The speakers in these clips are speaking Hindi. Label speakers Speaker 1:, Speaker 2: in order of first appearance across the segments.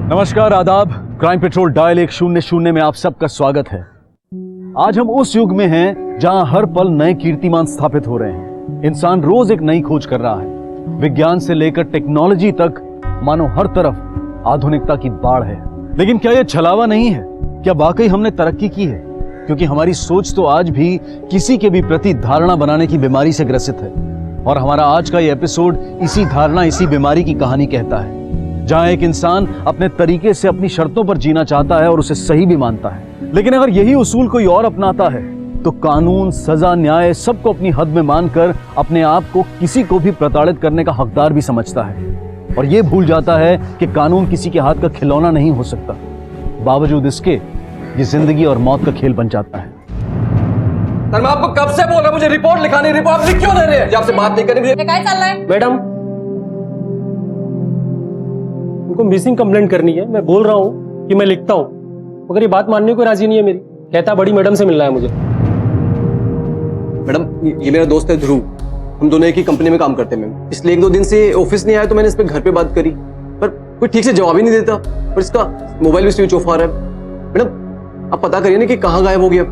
Speaker 1: नमस्कार, आदाब। क्राइम पेट्रोल डायल 100 में आप सबका स्वागत है। आज हम उस युग में हैं जहां हर पल नए कीर्तिमान स्थापित हो रहे हैं। इंसान रोज एक नई खोज कर रहा है। विज्ञान से लेकर टेक्नोलॉजी तक मानो हर तरफ आधुनिकता की बाढ़ है। लेकिन क्या यह छलावा नहीं है? क्या वाकई हमने तरक्की की है? क्योंकि हमारी सोच तो आज भी किसी के भी प्रति धारणा बनाने की बीमारी से ग्रसित है। और हमारा आज का ये एपिसोड इसी धारणा, इसी बीमारी की कहानी कहता है, जहां एक इंसान अपने तरीके से अपनी शर्तों पर जीना चाहता है और उसे सही भी मानता है। लेकिन अगर यही उसूल कोई और अपनाता है तो कानून, सजा, न्याय सबको अपनी हद में मानकर अपने आप को किसी को भी प्रताड़ित करने का हकदार भी समझता है। और ये भूल जाता है कि कानून किसी के हाथ का खिलौना नहीं हो सकता। बावजूद इसके ये जिंदगी और मौत का खेल बन जाता है।
Speaker 2: सर, मैं आपको कब से बोल रहा हूं मुझे रिपोर्ट लिखानी। रिपोर्ट लिख क्यों दे रहे हैं? आपसे बात नहीं करनी मुझे।
Speaker 3: क्या चल रहा है?
Speaker 4: मैडम, उनको मिसिंग कंप्लेंट करनी है। मैं बोल रहा हूँ कि मैं लिखता हूँ, मगर ये बात मानने को राजी नहीं है मेरी। कहता बड़ी मैडम से मिलना है मुझे।
Speaker 2: मैडम, ये मेरा दोस्त है ध्रुव। हम दोनों एक ही कंपनी में काम करते हैं मैम। इसलिए 1-2 दिन से ऑफिस नहीं आया तो मैंने इस पे घर पे बात करी, पर कोई ठीक से जवाब ही नहीं देता। और इसका मोबाइल भी स्विच ऑफ आ रहा है। मैडम, आप पता करिए ना कि कहाँ गायब हो गया।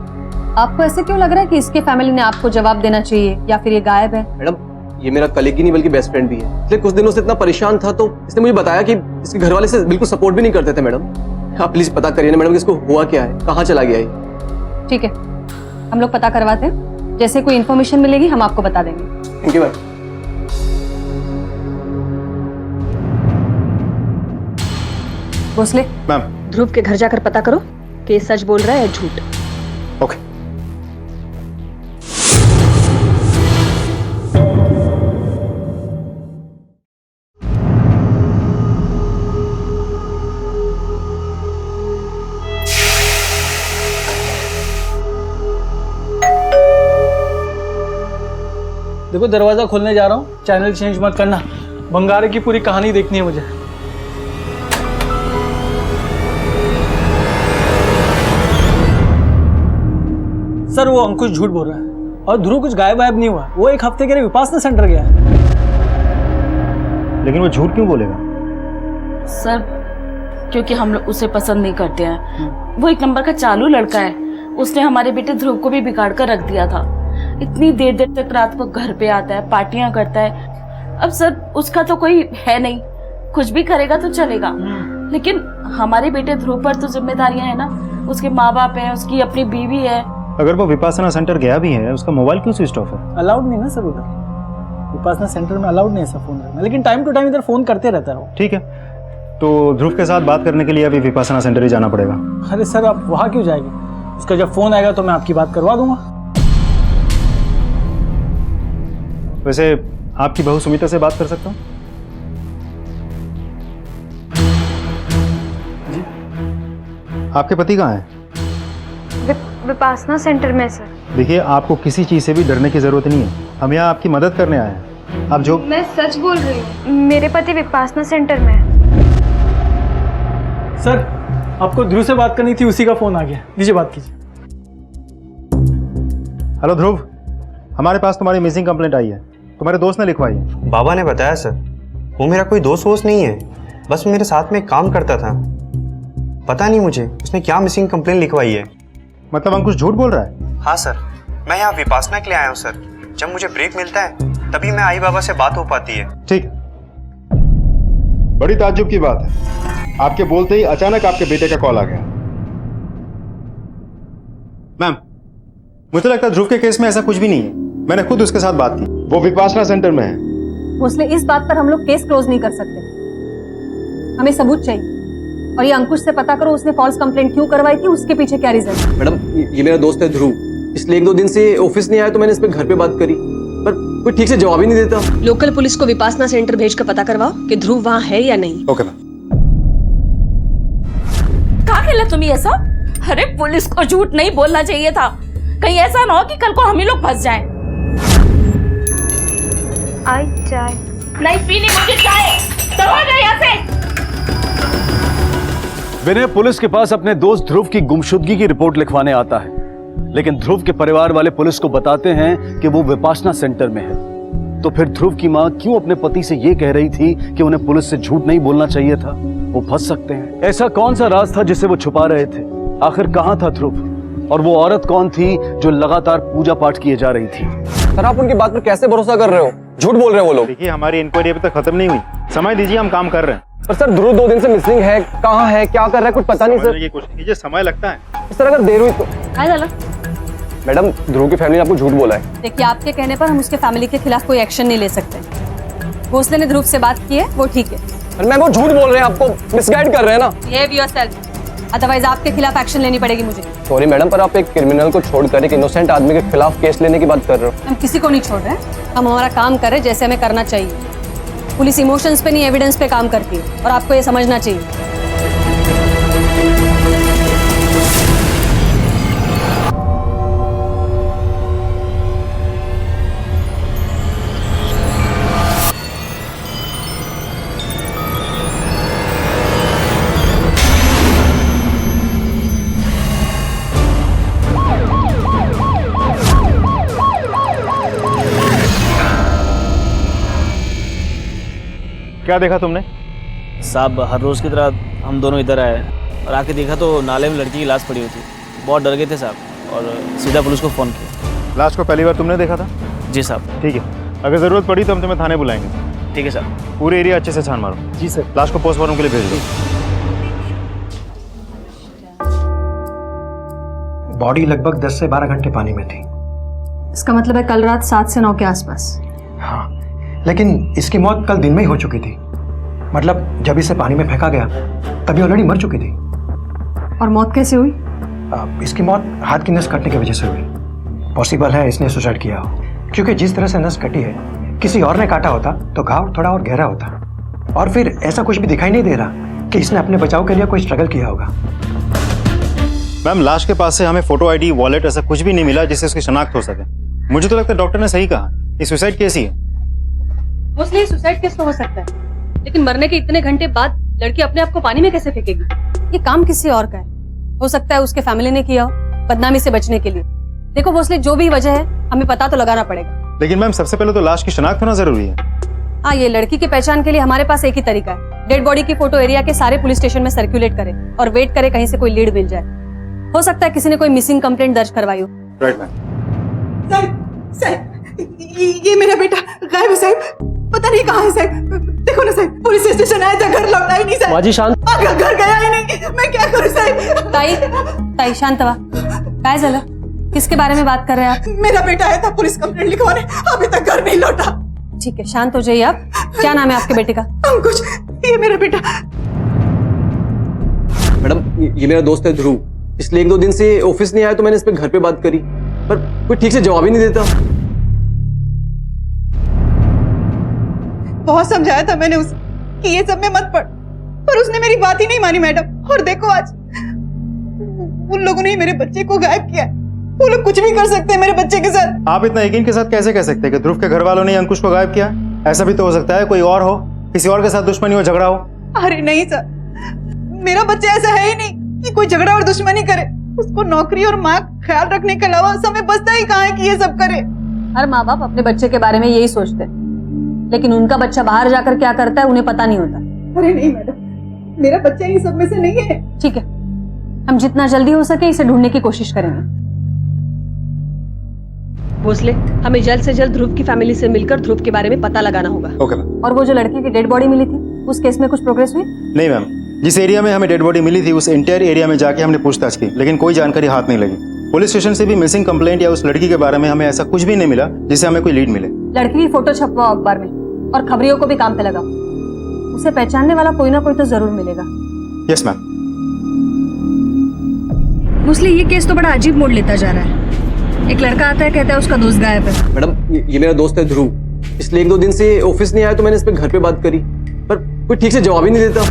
Speaker 3: आपको ऐसे क्यों लग रहा है कि इसके फैमिली ने आपको जवाब देना चाहिए या फिर ये गायब है?
Speaker 2: मैडम, ये मेरा कलीग ही नहीं बल्कि बेस्ट फ्रेंड भी है। इसलिए कुछ दिनों से इतना परेशान था तो इसने मुझे बताया कि इसके घर वाले से बिल्कुल सपोर्ट भी नहीं करते थे। मैडम, आप प्लीज पता करिए ना मैडम कि इसको हुआ क्या है, कहाँ चला गया है।
Speaker 3: ठीक है, हम लोग पता करवाते हैं। जैसे कोई इन्फॉर्मेशन मिलेगी हम आपको बता देंगे।
Speaker 2: Thank you ma'am.
Speaker 3: Bhosle,
Speaker 5: ma'am.
Speaker 3: Dhruv के घर जाकर पता करो कि ये सच बोल रहा है या झूठ।
Speaker 5: ओके।
Speaker 4: देखो, दरवाजा खोलने जा रहा हूँ, चैनल चेंज मत करना। बंगारे की पूरी कहानी देखनी है मुझे। सर, वो अंकुश झूठ बोल रहा है और ध्रुव कुछ गायब वायब नहीं हुआ। वो 1 हफ्ते के लिए विपासना सेंटर गया है।
Speaker 5: लेकिन वो झूठ क्यों बोलेगा?
Speaker 6: सर, क्योंकि हम लोग उसे पसंद नहीं करते हैं। वो 1 नंबर का चालू लड़का है। उसने हमारे बेटे ध्रुव को भी बिगाड़ कर रख दिया था। इतनी देर देर तक रात को घर पे आता है, पार्टियां करता है। अब सर, उसका तो कोई है नहीं, कुछ भी करेगा तो चलेगा। लेकिन हमारे बेटे ध्रुव पर तो जिम्मेदारियां है ना। उसके माँ बाप है, उसकी अपनी बीवी है।
Speaker 5: अगर वो विपासना सेंटर गया भी है, उसका मोबाइल क्यों स्विच ऑफ है?
Speaker 4: अलाउड नहीं ना सर, उधर विपासना सेंटर में अलाउड नहीं है ऐसा फोन रखना। लेकिन टाइम टू टाइम इधर फोन करते रहता है वो।
Speaker 5: ठीक है, तो ध्रुव के साथ बात करने के लिए अभी विपासना सेंटर ही जाना पड़ेगा।
Speaker 4: अरे सर, आप वहाँ क्यों जाएंगे? उसका जब फोन आएगा तो मैं आपकी बात करवा दूंगा।
Speaker 5: वैसे आपकी बहू सुमिता से बात कर सकता हूँ? जी। आपके पति कहाँ हैं?
Speaker 7: विपासना सेंटर में सर।
Speaker 5: देखिए, आपको किसी चीज़ से भी डरने की जरूरत नहीं है। हम यहाँ आपकी मदद करने आए हैं। आप जो
Speaker 7: मैं सच बोल रही हूँ, मेरे पति विपासना सेंटर में है।
Speaker 4: सर, आपको ध्रुव से बात करनी थी, उसी का फोन आ गया। लीजिए, बात कीजिए।
Speaker 5: हेलो ध्रुव, हमारे पास तुम्हारी मिसिंग कंप्लेंट आई है। तुम्हारे दोस्त ने लिखवाई है।
Speaker 8: बाबा ने बताया सर। वो मेरा कोई दोस्त वोस्त नहीं है, बस मेरे साथ में काम करता था। पता नहीं मुझे उसने क्या मिसिंग कंप्लेंट लिखवाई है।
Speaker 5: मतलब अंकुश झूठ बोल रहा है?
Speaker 8: हाँ सर, मैं यहाँ विपासना के लिए आया हूँ सर। जब मुझे ब्रेक मिलता है तभी मैं आई बाबा से बात हो पाती है।
Speaker 5: ठीक, बड़ी ताज्जुब की बात है। आपके बोलते ही अचानक आपके बेटे का कॉल आ गया। मैम, मुझे लगता है ध्रुव के केस में ऐसा कुछ भी नहीं है। मैंने खुद उसके साथ बात की। वो विपासना सेंटर में है।
Speaker 3: भोसले, इस बात पर हम लोग केस क्लोज नहीं कर सकते। हमें सबूत चाहिए। और ये अंकुश से पता करो उसने फॉल्स कंप्लेंट क्यों करवाई थी, उसके पीछे क्या रीजन है।
Speaker 2: मैडम, ये मेरा दोस्त है ध्रुव। इसलिए 1-2 दिन से ऑफिस नहीं आया तो मैंने इस पे घर पे बात करी, पर कोई ठीक से जवाब ही नहीं देता।
Speaker 9: लोकल पुलिस को विपासना सेंटर भेजकर पता करवाओ कि ध्रुव वहाँ है या नहीं।
Speaker 5: Okay ma'am.
Speaker 6: कहाँ खेला तुम ये सब? अरे, पुलिस को झूठ नहीं बोलना चाहिए था। कहीं ऐसा ना हो कि कल को हम ही लोग फंस जाएं।
Speaker 7: आई चाय
Speaker 6: नहीं पीनी मुझे चाय। तो हो जाए यहाँ से।
Speaker 1: विनय पुलिस के पास अपने दोस्त ध्रुव की गुमशुदगी की रिपोर्ट लिखवाने आता है। लेकिन ध्रुव के परिवार वाले पुलिस को बताते हैं कि वो विपासना सेंटर में है। तो फिर ध्रुव की मां क्यों अपने पति से ये कह रही थी कि उन्हें पुलिस से झूठ नहीं बोलना चाहिए था? वो फंस सकते हैं। ऐसा कौन सा राज था जिसे वो छुपा रहे थे? आखिर कहाँ था ध्रुव? और वो औरत कौन थी जो लगातार पूजा पाठ किए जा रही थी?
Speaker 2: सर आप उनकी बात पर कैसे भरोसा कर रहे हो? झूठ बोल रहे हैं वो लोग।
Speaker 5: देखिए, हमारी इंक्वायरी अभी तक खत्म नहीं हुई, समय दीजिए, हम काम कर रहे हैं।
Speaker 2: पर सर ध्रुव 2 दिन से मिसिंग है, कहाँ है, क्या कर रहा है, कुछ पता नहीं सर।
Speaker 5: समझने की कोशिश कीजिए, समय लगता है।
Speaker 2: सर अगर देर हुई तो
Speaker 3: काय झालं?
Speaker 2: मैडम, ध्रुव की फैमिली ने आपको झूठ बोला है।
Speaker 3: देखिए, आपके कहने पर हम उसके फैमिली के खिलाफ कोई एक्शन नहीं ले सकते। भोसले ने ध्रुव से बात की है, वो ठीक है।
Speaker 2: पर मैम वो झूठ बोल रहे हैं, आपको मिसगाइड कर रहे हैं ना।
Speaker 3: बिहेव योरसेल्फ, अदरवाइज आपके खिलाफ एक्शन लेनी पड़ेगी मुझे।
Speaker 2: सॉरी मैडम, पर आप एक क्रिमिनल को छोड़कर एक इनोसेंट आदमी के खिलाफ केस लेने की बात कर रहे हो।
Speaker 3: हम किसी को नहीं छोड़ रहे हैं, हम हमारा काम कर रहे हैं जैसे हमें करना चाहिए। पुलिस इमोशंस पे नहीं एविडेंस पे काम करती है और आपको ये समझना चाहिए।
Speaker 5: क्या देखा तुमने?
Speaker 10: साहब, हर रोज़ की तरह हम दोनों इधर आए और आके देखा तो नाले में लड़की की लाश पड़ी हुई थी। बहुत डर गए थे साहब और सीधा पुलिस को फ़ोन किया।
Speaker 5: लाश को पहली बार तुमने देखा था?
Speaker 10: जी साहब।
Speaker 5: ठीक है, अगर ज़रूरत पड़ी तो हम तुम्हें थाने बुलाएंगे।
Speaker 10: ठीक है साहब।
Speaker 5: पूरे एरिया अच्छे से छान मारो।
Speaker 10: जी सर।
Speaker 5: लाश को पोस्टमार्टम के लिए भेज दो।
Speaker 11: बॉडी लगभग 10 से 12 घंटे पानी में थी।
Speaker 3: इसका मतलब है कल रात 7 से 9 के आसपास।
Speaker 11: हाँ, लेकिन इसकी मौत कल दिन में ही हो चुकी थी। मतलब जब इसे पानी में फेंका गया तभी ऑलरेडी मर चुकी थी।
Speaker 3: और मौत कैसे हुई?
Speaker 11: इसकी मौत हाथ की नस कटने की वजह से हुई। पॉसिबल है इसने सुसाइड किया हो, क्योंकि जिस तरह से नस कटी है, किसी और ने काटा होता तो घाव थोड़ा और गहरा होता। और फिर ऐसा कुछ भी दिखाई नहीं दे रहा कि इसने अपने बचाव के लिए कोई स्ट्रगल किया होगा।
Speaker 5: मैम, लाश के पास से हमें फोटो आईडी, वॉलेट ऐसा कुछ भी नहीं मिला जिससे उसकी शनाख्त हो सके। मुझे तो लगता है डॉक्टर ने सही कहा, ये सुसाइड केस ही है।
Speaker 3: मोस्टली सुसाइड केस तो हो सकता है, लेकिन मरने के इतने घंटे बाद लड़की अपने आप को पानी में कैसे फेंकेगी? ये काम किसी और का है। हो सकता है उसके फैमिली ने किया हो, बदनामी से बचने के लिए। देखो मोस्टली जो भी वजह है, हमें पता तो लगाना पड़ेगा।
Speaker 5: लेकिन मैम, सबसे पहले तो लाश की शनाख्त होना जरूरी है।
Speaker 3: हाँ, ये लड़की की पहचान के लिए हमारे पास एक ही तरीका है। डेड बॉडी की फोटो एरिया के सारे पुलिस स्टेशन में सर्कुलेट करें और वेट करें कहीं से कोई लीड मिल जाए। हो सकता है किसी ने कोई मिसिंग कंप्लेंट दर्ज करवाई हो।
Speaker 5: Right ma'am.
Speaker 12: साहब, ये मेरा बेटा गायब है साहब, पता नहीं कहाँ है साहब। देखो ना साहब, पुलिस स्टेशन आया था, घर लौटा ही नहीं साहब।
Speaker 4: बाजी शांत।
Speaker 12: घर गया ही नहीं, मैं क्या करूँ साहब?
Speaker 3: ताई शांत व्हा। काय झालं? किसके बारे में बात कर रहे हैं आप?
Speaker 12: मेरा बेटा आया था पुलिस कंप्लेंट लिखवाने, अभी तक घर नहीं लौटा।
Speaker 3: ठीक है, शांत हो जाइए आप। क्या नाम है आपके बेटे का?
Speaker 12: अंकुश, ये मेरा बेटा।
Speaker 2: मैडम, ये मेरा दोस्त है ध्रुव, इसलिए 1-2 दिन से ऑफिस नहीं आया तो मैंने इस पे घर पे बात करी, पर कोई ठीक से जवाब ही नहीं देता।
Speaker 12: बहुत समझाया था मैंने उसे कि ये सब में मत पड़, पर उसने मेरी बात ही नहीं मानी मैडम। और देखो आज उन लोगों ने मेरे बच्चे को गायब किया। वो लोग कुछ भी कर सकते हैं मेरे बच्चे के साथ।
Speaker 5: आप इतना यकीन के साथ कैसे कह सकते हैं कि ध्रुव के घर वालों ने अंकुश को गायब किया? ऐसा भी तो हो सकता है कोई और हो, किसी और के साथ दुश्मनी हो, झगड़ा हो।
Speaker 12: अरे नहीं सर, मेरा बच्चा ऐसा है ही नहीं कि कोई झगड़ा और दुश्मनी करे। उसको नौकरी और माँ ख्याल रखने के अलावा समय बचता ही कहाँ है कि ये सब करे।
Speaker 3: हर माँ बाप अपने बच्चे के बारे में यही सोचते हैं, लेकिन उनका बच्चा बाहर जाकर क्या करता है उन्हें पता नहीं होता।
Speaker 12: अरे नहीं मैडम, मेरा बच्चा इन सब में से नहीं है।
Speaker 3: ठीक है, हम जितना जल्दी हो सके इसे ढूंढने की कोशिश करेंगे।
Speaker 9: भोसले, हमें जल्द से जल्द ध्रुव की फैमिली से मिलकर ध्रुव के बारे में पता लगाना होगा।
Speaker 5: Okay ma'am.
Speaker 3: और वो जो लड़की की डेड बॉडी मिली थी, उस केस में कुछ प्रोग्रेस हुई?
Speaker 5: नहीं मैम, जिस एरिया में हमें डेड बॉडी मिली थी उस एंटायर एरिया में जाके हमने पूछताछ की, लेकिन कोई जानकारी हाथ नहीं लगी। पुलिस स्टेशन से भी मिसिंग कंप्लेंट या उस लड़की के बारे में हमें ऐसा कुछ भी नहीं मिला जिससे हमें कोई लीड मिले।
Speaker 3: लड़की की फोटो छपवाओ अखबार में और खबरियों को भी काम पे लगाओ। उसे पहचानने वाला कोई ना कोई तो जरूर मिलेगा।
Speaker 5: Yes ma'am.
Speaker 3: मोस्टली ये केस तो बड़ा अजीब मोड़ लेता जा रहा है। एक लड़का आता है, कहता है उसका दोस्त गायब है।
Speaker 2: मैडम, ये मेरा दोस्त है ध्रुव, इसलिए 1-2 दिन से ऑफिस नहीं आया तो मैंने इस पे घर पे बात करी, पर कोई ठीक से जवाब ही नहीं देता।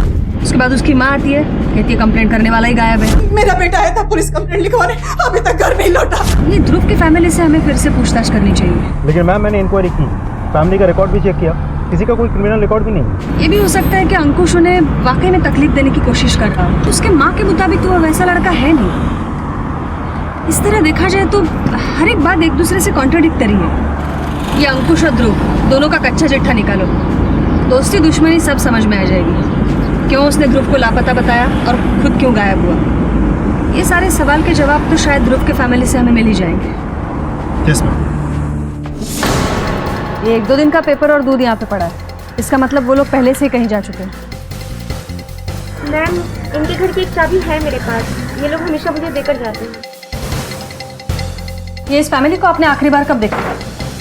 Speaker 3: उसके बाद उसकी माँ आती है, कहती है कंप्लेंट करने वाला ही गायब है।
Speaker 12: मेरा बेटा आया था पुलिस कंप्लेंट लिखवाने, अभी तक घर नहीं लौटा।
Speaker 3: ये ध्रुव की फैमिली से हमें फिर से पूछताछ करनी चाहिए।
Speaker 5: लेकिन मैम, मैंने इंक्वायरी की, फैमिली का रिकॉर्ड भी चेक किया, किसी का कोई क्रिमिनल रिकॉर्ड भी नहीं।
Speaker 3: ये भी हो सकता है कि अंकुश उन्हें वाकई में तकलीफ देने की कोशिश कर रहा हो। उसके माँ के मुताबिक तो वो वैसा लड़का है नहीं। इस तरह देखा जाए तो हर एक बात एक दूसरे से कॉन्ट्राडिक्टरी है। ये अंकुश और ध्रुव दोनों का कच्चा चिट्ठा निकालो, दोस्ती दुश्मनी सब समझ में आ जाएगी।
Speaker 9: क्यों उसने ध्रुव को लापता बताया और खुद क्यों गायब हुआ? ये सारे सवाल के जवाब तो शायद ध्रुव के फैमिली से हमें मिल ही जाएंगे।
Speaker 5: Yes ma'am.
Speaker 3: ये 1-2 दिन का पेपर और दूध यहाँ पे पड़ा है। इसका मतलब वो लोग पहले से ही कहीं जा चुके हैं।
Speaker 7: मैम, इनके घर की एक चाबी है मेरे पास, ये लोग हमेशा मुझे देकर जाते हैं।
Speaker 3: ये इस फैमिली को आपने आखिरी बार कब देखा?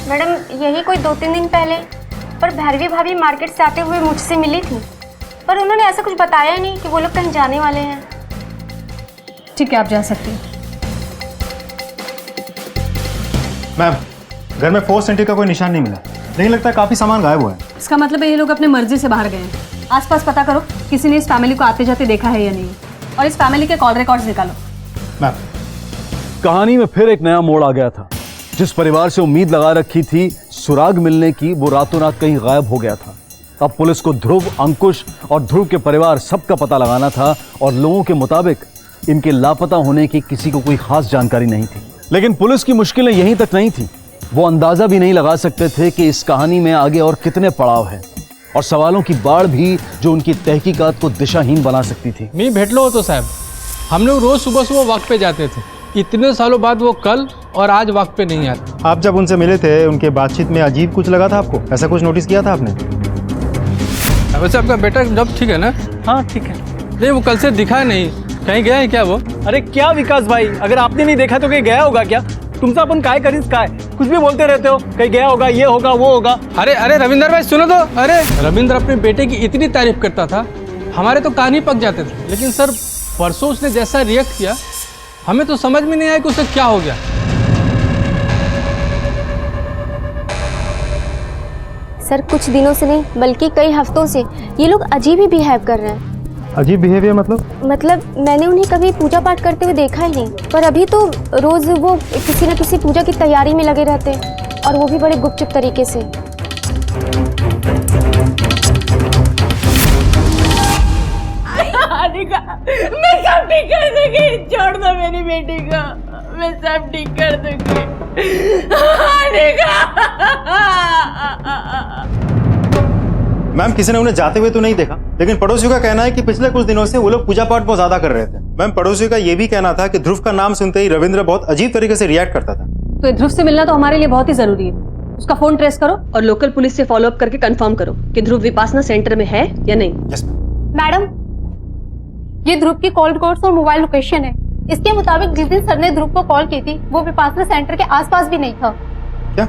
Speaker 7: मैडम, यही कोई 2-3 दिन पहले, पर भैरवी भाभी मार्केट से आते हुए मुझसे मिली थी, पर उन्होंने ऐसा कुछ बताया ही नहीं कि वो लोग कहीं जाने वाले हैं।
Speaker 3: ठीक है, आप जा सकती हैं।
Speaker 5: मैम, घर में फोर्स एंट्री का कोई निशान नहीं मिला, लेकिन लगता है काफी सामान गायब हुआ है।
Speaker 3: इसका मतलब है ये लोग अपनी मर्जी से बाहर गए हैं। आसपास पता करो किसी ने इस फैमिली को आते जाते देखा है या नहीं, और इस फैमिली के कॉल रिकॉर्ड्स निकालो।
Speaker 5: मैम,
Speaker 1: कहानी में फिर एक नया मोड़ आ गया था। जिस परिवार से उम्मीद लगा रखी थी सुराग मिलने की, वो रातों रात कहीं गायब हो गया था। अब पुलिस को ध्रुव, अंकुश और ध्रुव के परिवार सबका पता लगाना था, और लोगों के मुताबिक इनके लापता होने की किसी को कोई खास जानकारी नहीं थी। लेकिन पुलिस की मुश्किलें यहीं तक नहीं थी। वो अंदाजा भी नहीं लगा सकते थे कि इस कहानी में आगे और कितने पड़ाव हैं, और सवालों की बाढ़ भी जो उनकी तहकीकात को दिशाहीन बना सकती थी।
Speaker 4: मी भेटलो होतो साहब, हम लोग रोज सुबह सुबह वक्त पे जाते थे। इतने सालों बाद वो कल और आज वक्त पे नहीं आते।
Speaker 5: आप जब उनसे मिले थे, उनके बातचीत में अजीब कुछ लगा था आपको? ऐसा कुछ नोटिस किया था आपने?
Speaker 4: वैसे आपका बेटा जब ठीक है ना?
Speaker 10: हाँ ठीक है।
Speaker 4: नहीं, वो कल से दिखा नहीं, कहीं गया है क्या वो?
Speaker 10: अरे क्या विकास भाई, अगर आपने नहीं देखा तो कहीं गया होगा क्या? तुमसे अपन काय करीस काय कुछ भी बोलते रहते हो, कहीं गया होगा, ये होगा, वो होगा।
Speaker 4: अरे अरे रविंदर भाई सुनो तो। अरे रविंदर अपने बेटे की इतनी तारीफ करता था, हमारे तो कान ही पक जाते थे। लेकिन सर परसों उसने जैसा रिएक्ट किया, हमें तो समझ में नहीं आया कि उसे क्या हो गया।
Speaker 7: सर, कुछ दिनों से नहीं बल्कि कई हफ्तों से ये लोग अजीब ही बिहेव कर रहे हैं।
Speaker 5: अजीब बिहेवियर मतलब
Speaker 7: मैंने उन्हें कभी पूजा पाठ करते हुए देखा ही नहीं, पर अभी तो रोज वो किसी न किसी पूजा की तैयारी में लगे रहते हैं, और वो भी बड़े गुपचुप तरीके से।
Speaker 6: मैं सब ठीक कर दूंगी, छोड़ दो मेरी बेटी को, मैं सब ठीक कर दूंगी।
Speaker 5: मैम, किसी ने उन्हें जाते हुए तो नहीं देखा, लेकिन पड़ोसियों का कहना है कि पिछले कुछ दिनों से वो लोग पूजा पाठ बहुत ज्यादा कर रहे थे। मैम, पड़ोसियों का ये भी कहना था कि ध्रुव का नाम सुनते ही रविंद्र बहुत अजीब तरीके से रिएक्ट करता था।
Speaker 3: तो ध्रुव से मिलना तो हमारे लिए बहुत ही जरूरी है। उसका फोन ट्रेस करो
Speaker 9: और लोकल पुलिस से फॉलो अप करके कंफर्म करो कि ध्रुव विपासना सेंटर में है या नहीं।
Speaker 5: यस
Speaker 7: मैडम, ये ध्रुव की कॉल रिकॉर्ड्स और मोबाइल लोकेशन है। इसके मुताबिक जिस दिन सर ने ध्रुव को कॉल की थी, वो विपासना सेंटर के आसपास भी नहीं था।
Speaker 5: क्या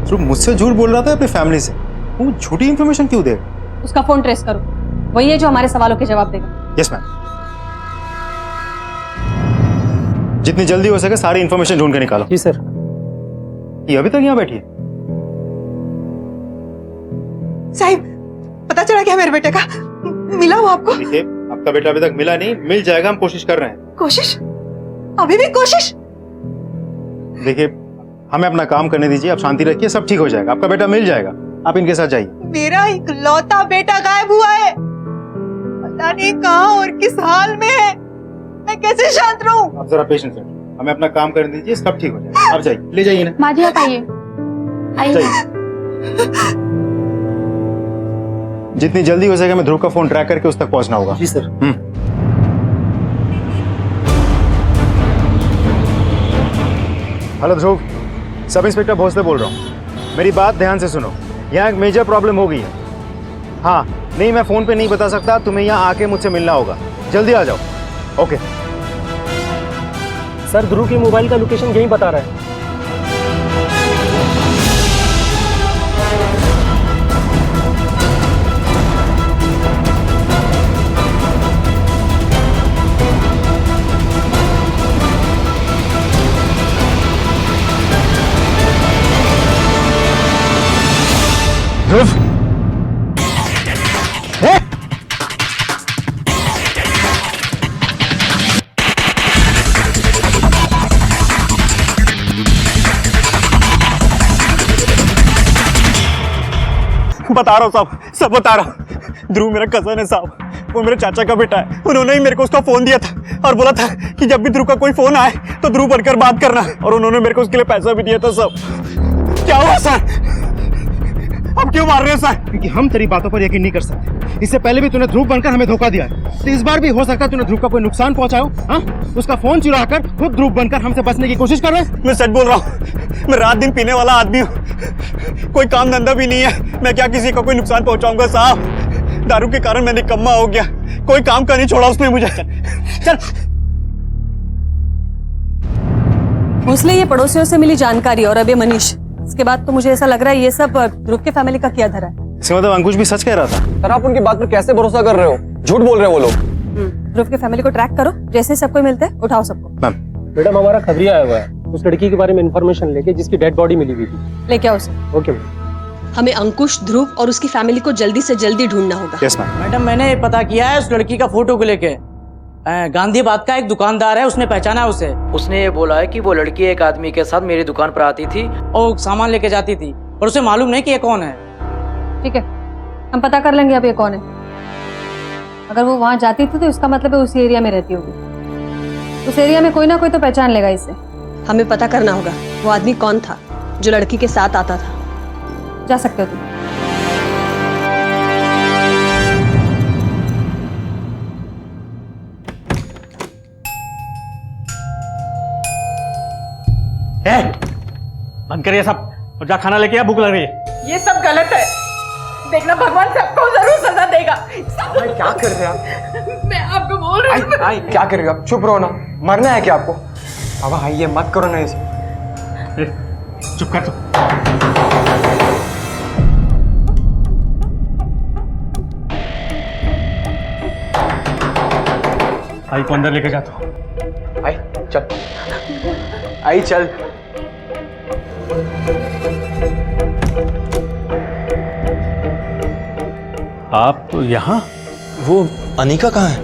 Speaker 5: ध्रुव मुझसे झूठ बोल रहा था अपनी फैमिली से? वो झूठी इंफॉर्मेशन क्यों देगा?
Speaker 3: उसका फोन ट्रेस करो, वही है जो हमारे सवालों के जवाब देगा।
Speaker 5: यस मैम, जितनी जल्दी हो सके सारी इंफॉर्मेशन ढूंढ के निकालो।
Speaker 4: जी सर।
Speaker 5: ये अभी तक यहाँ बैठी है?
Speaker 12: साहिब, पता चला क्या मेरे बेटे का? मिला वो आपको?
Speaker 5: देखिए, आपका बेटा अभी तक मिला नहीं, मिल जाएगा, हम कोशिश कर रहे हैं।
Speaker 12: कोशिश? अभी भी कोशिश?
Speaker 5: देखिए, हमें अपना काम करने दीजिए, आप शांति रखिए, सब ठीक हो जाएगा, आपका बेटा मिल जाएगा, आप इनके साथ जाइए।
Speaker 12: मेरा इकलौता बेटा गायब हुआ है, पता नहीं कहाँ और किस हाल में है। मैं कैसे शांत रहूं?
Speaker 5: आप जरा पेशेंस रखिए, हमें अपना काम करने दीजिए, सब ठीक हो जाएगा। आप जाइए, ले जाइए ना।
Speaker 7: माँ जी, आप आइए।
Speaker 5: जितनी जल्दी हो सके हमें ध्रुव का फोन ट्रैक करके उस तक पहुंचना होगा।
Speaker 4: जी सर।
Speaker 5: हेलो ध्रुव, सब इंस्पेक्टर भोसले बोल रहा हूँ। मेरी बात ध्यान से सुनो, यहाँ एक मेजर प्रॉब्लम हो गई है। हाँ, नहीं, मैं फोन पे नहीं बता सकता, तुम्हें यहाँ आके मुझसे मिलना होगा। जल्दी आ जाओ। ओके
Speaker 4: सर, ध्रुव के मोबाइल का लोकेशन यही बता रहा है।
Speaker 1: ध्रुव,
Speaker 8: बता रहा हूँ साहब, सब बता रहा हूँ। ध्रुव मेरा कजन है साहब, वो मेरे चाचा का बेटा है। उन्होंने ही मेरे को उसका फोन दिया था और बोला था कि जब भी ध्रुव का कोई फोन आए तो ध्रुव बनकर बात करना, और उन्होंने मेरे को उसके लिए पैसा भी दिया था। सब क्या हुआ सर? अब क्यों मार रहे हो सर?
Speaker 5: क्योंकि हम तेरी बातों पर यकीन नहीं कर सकते। इससे पहले भी तूने ध्रुव बनकर हमें धोखा दिया है, तो इस बार भी हो सकता है तूने ध्रुव का कोई नुकसान पहुंचाया हो। हाँ, उसका फोन चुरा कर खुद ध्रुव बनकर हमसे बचने की कोशिश कर रहे हैं।
Speaker 8: मैं सच बोल रहा हूँ, मैं रात दिन पीने वाला आदमी हूँ, कोई काम धंधा भी नहीं है। मैं क्या किसी को कोई नुकसान पहुंचाऊंगा साहब? दारू के कारण मैं निकम्मा हो गया, कोई काम का नहीं छोड़ा उसने मुझे। चल
Speaker 3: भोसले, ये पड़ोसियों से मिली जानकारी और अब ये मनीष, इसके बाद तो मुझे ऐसा लग रहा है ये सब ध्रुव के फैमिली का किया धरा है।
Speaker 5: इसका मतलब अंकुश भी सच कह रहा था।
Speaker 2: सर आप उनकी बात पर कैसे भरोसा कर रहे हो? झूठ बोल रहे हो वो लोग।
Speaker 3: ध्रुव के फैमिली को ट्रैक करो, जैसे सबको मिलते हैं उठाओ सबको।
Speaker 13: मैडम हमारा खबरिया आया हुआ है उस लड़की के बारे में इन्फॉर्मेशन लेके जिसकी डेड बॉडी मिली हुई थी।
Speaker 3: लेके आओ उसे।
Speaker 13: Okay ma'am.
Speaker 3: हमें अंकुश, ध्रुव और उसकी फैमिली को जल्दी से जल्दी ढूंढना होगा।
Speaker 5: Yes ma'am.
Speaker 10: मैडम मैंने पता किया है उस लड़की का फोटो को लेके। गांधीबाद का एक दुकानदार है, उसने पहचाना है उसे। उसने ये बोला है कि वो लड़की एक आदमी के साथ मेरी दुकान पर आती थी और सामान लेके जाती थी, पर उसे मालूम नहीं कि ये कौन है।
Speaker 3: ठीक है, हम पता कर लेंगे अब ये कौन है। अगर वो वहां जाती थी तो इसका मतलब है उसी एरिया में रहती होगी। उस एरिया में कोई ना कोई तो पहचान लेगा इसे। हमें पता करना होगा वो आदमी कौन था जो लड़की के साथ आता था। जा सकते हो तुम।
Speaker 8: बंद करिए सब और जा खाना लेके आ, भूख लग रही है।
Speaker 12: ये सब गलत है, देखना भगवान सबको जरूर सजा देगा।
Speaker 11: क्या कर रहे हैं आप?
Speaker 12: मैं आपको बोल रही हूँ।
Speaker 11: आई क्या कर रहे हो आप? चुप रहो ना, मरना है क्या आपको? बाबा हाँ, ये मत करो ना ऐसे।
Speaker 8: चुप कर तू। आई को अंदर लेके जाता हूँ।
Speaker 11: आई चल, आई चल।
Speaker 8: आप यहाँ?
Speaker 14: वो अनिका कहाँ है?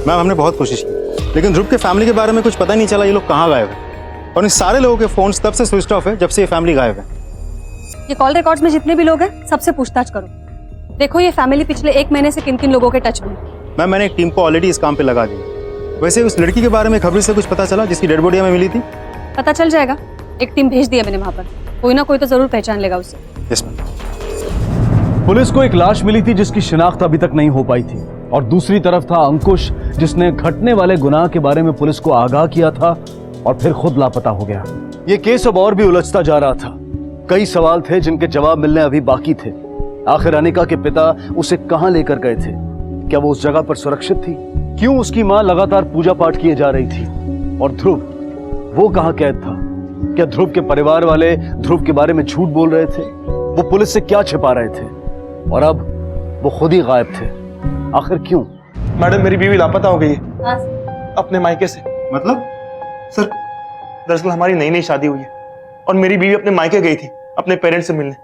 Speaker 5: मैम हमने बहुत कोशिश की, लेकिन ध्रुव के फैमिली के बारे में कुछ पता नहीं चला ये लोग कहाँ गायब हैं। और इन सारे लोगों के फोन तब से स्विच ऑफ है जब से ये फैमिली गायब है।
Speaker 3: ये कॉल रिकॉर्ड्स में जितने भी लोग हैं सबसे पूछताछ करो। देखो ये फैमिली पिछले 1 महीने से किन किन लोगों के टच में है।
Speaker 5: मैम मैंने एक टीम को ऑलरेडी इस काम पे लगा दी। वैसे उस लड़की के बारे में खबरी से कुछ पता चला जिसकी डेड बॉडी हमें मिली थी?
Speaker 3: पता चल जाएगा, एक टीम भेज दी है मैंने वहां पर, कोई ना कोई तो जरूर पहचान लेगा उसे।
Speaker 5: Yes ma'am.
Speaker 1: पुलिस को एक लाश मिली थी जिसकी शिनाख्त अभी तक नहीं हो पाई थी, और दूसरी तरफ था अंकुश जिसने घटने वाले गुनाह के बारे में पुलिस को आगाह किया था और फिर खुद लापता हो गया। ये केस अब और भी उलझता जा रहा था। कई सवाल थे जिनके जवाब मिलने अभी बाकी थे। आखिर अनिका के पिता उसे कहां लेकर गए थे? क्या वो उस जगह पर सुरक्षित थी? क्यों उसकी मां लगातार पूजा पाठ किए जा रही थी? और ध्रुव, वो कहां कैद था? क्या ध्रुव के परिवार वाले ध्रुव के बारे में झूठ बोल रहे थे? वो पुलिस से क्या छिपा रहे थे? और अब वो खुद ही गायब थे। आखिर क्यों?
Speaker 14: मैडम मेरी बीवी लापता हो गई है अपने मायके से।
Speaker 5: मतलब?
Speaker 14: सर दरअसल हमारी नई नई शादी हुई है और मेरी बीवी अपने मायके गई थी अपने पेरेंट्स से मिलने,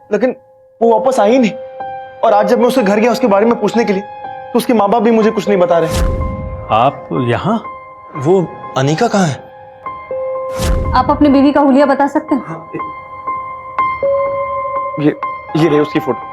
Speaker 14: लेकिन वो वापस आई ही नहीं। और आज जब मैं उसके घर गया उसके बारे में पूछने के लिए तो उसके माँ बाप भी मुझे कुछ नहीं बता रहे।
Speaker 8: आप यहाँ?
Speaker 14: वो अनिका कहाँ है?
Speaker 3: आप अपनी बीवी का हुलिया बता सकते हैं?
Speaker 14: ये रही उसकी फोटो।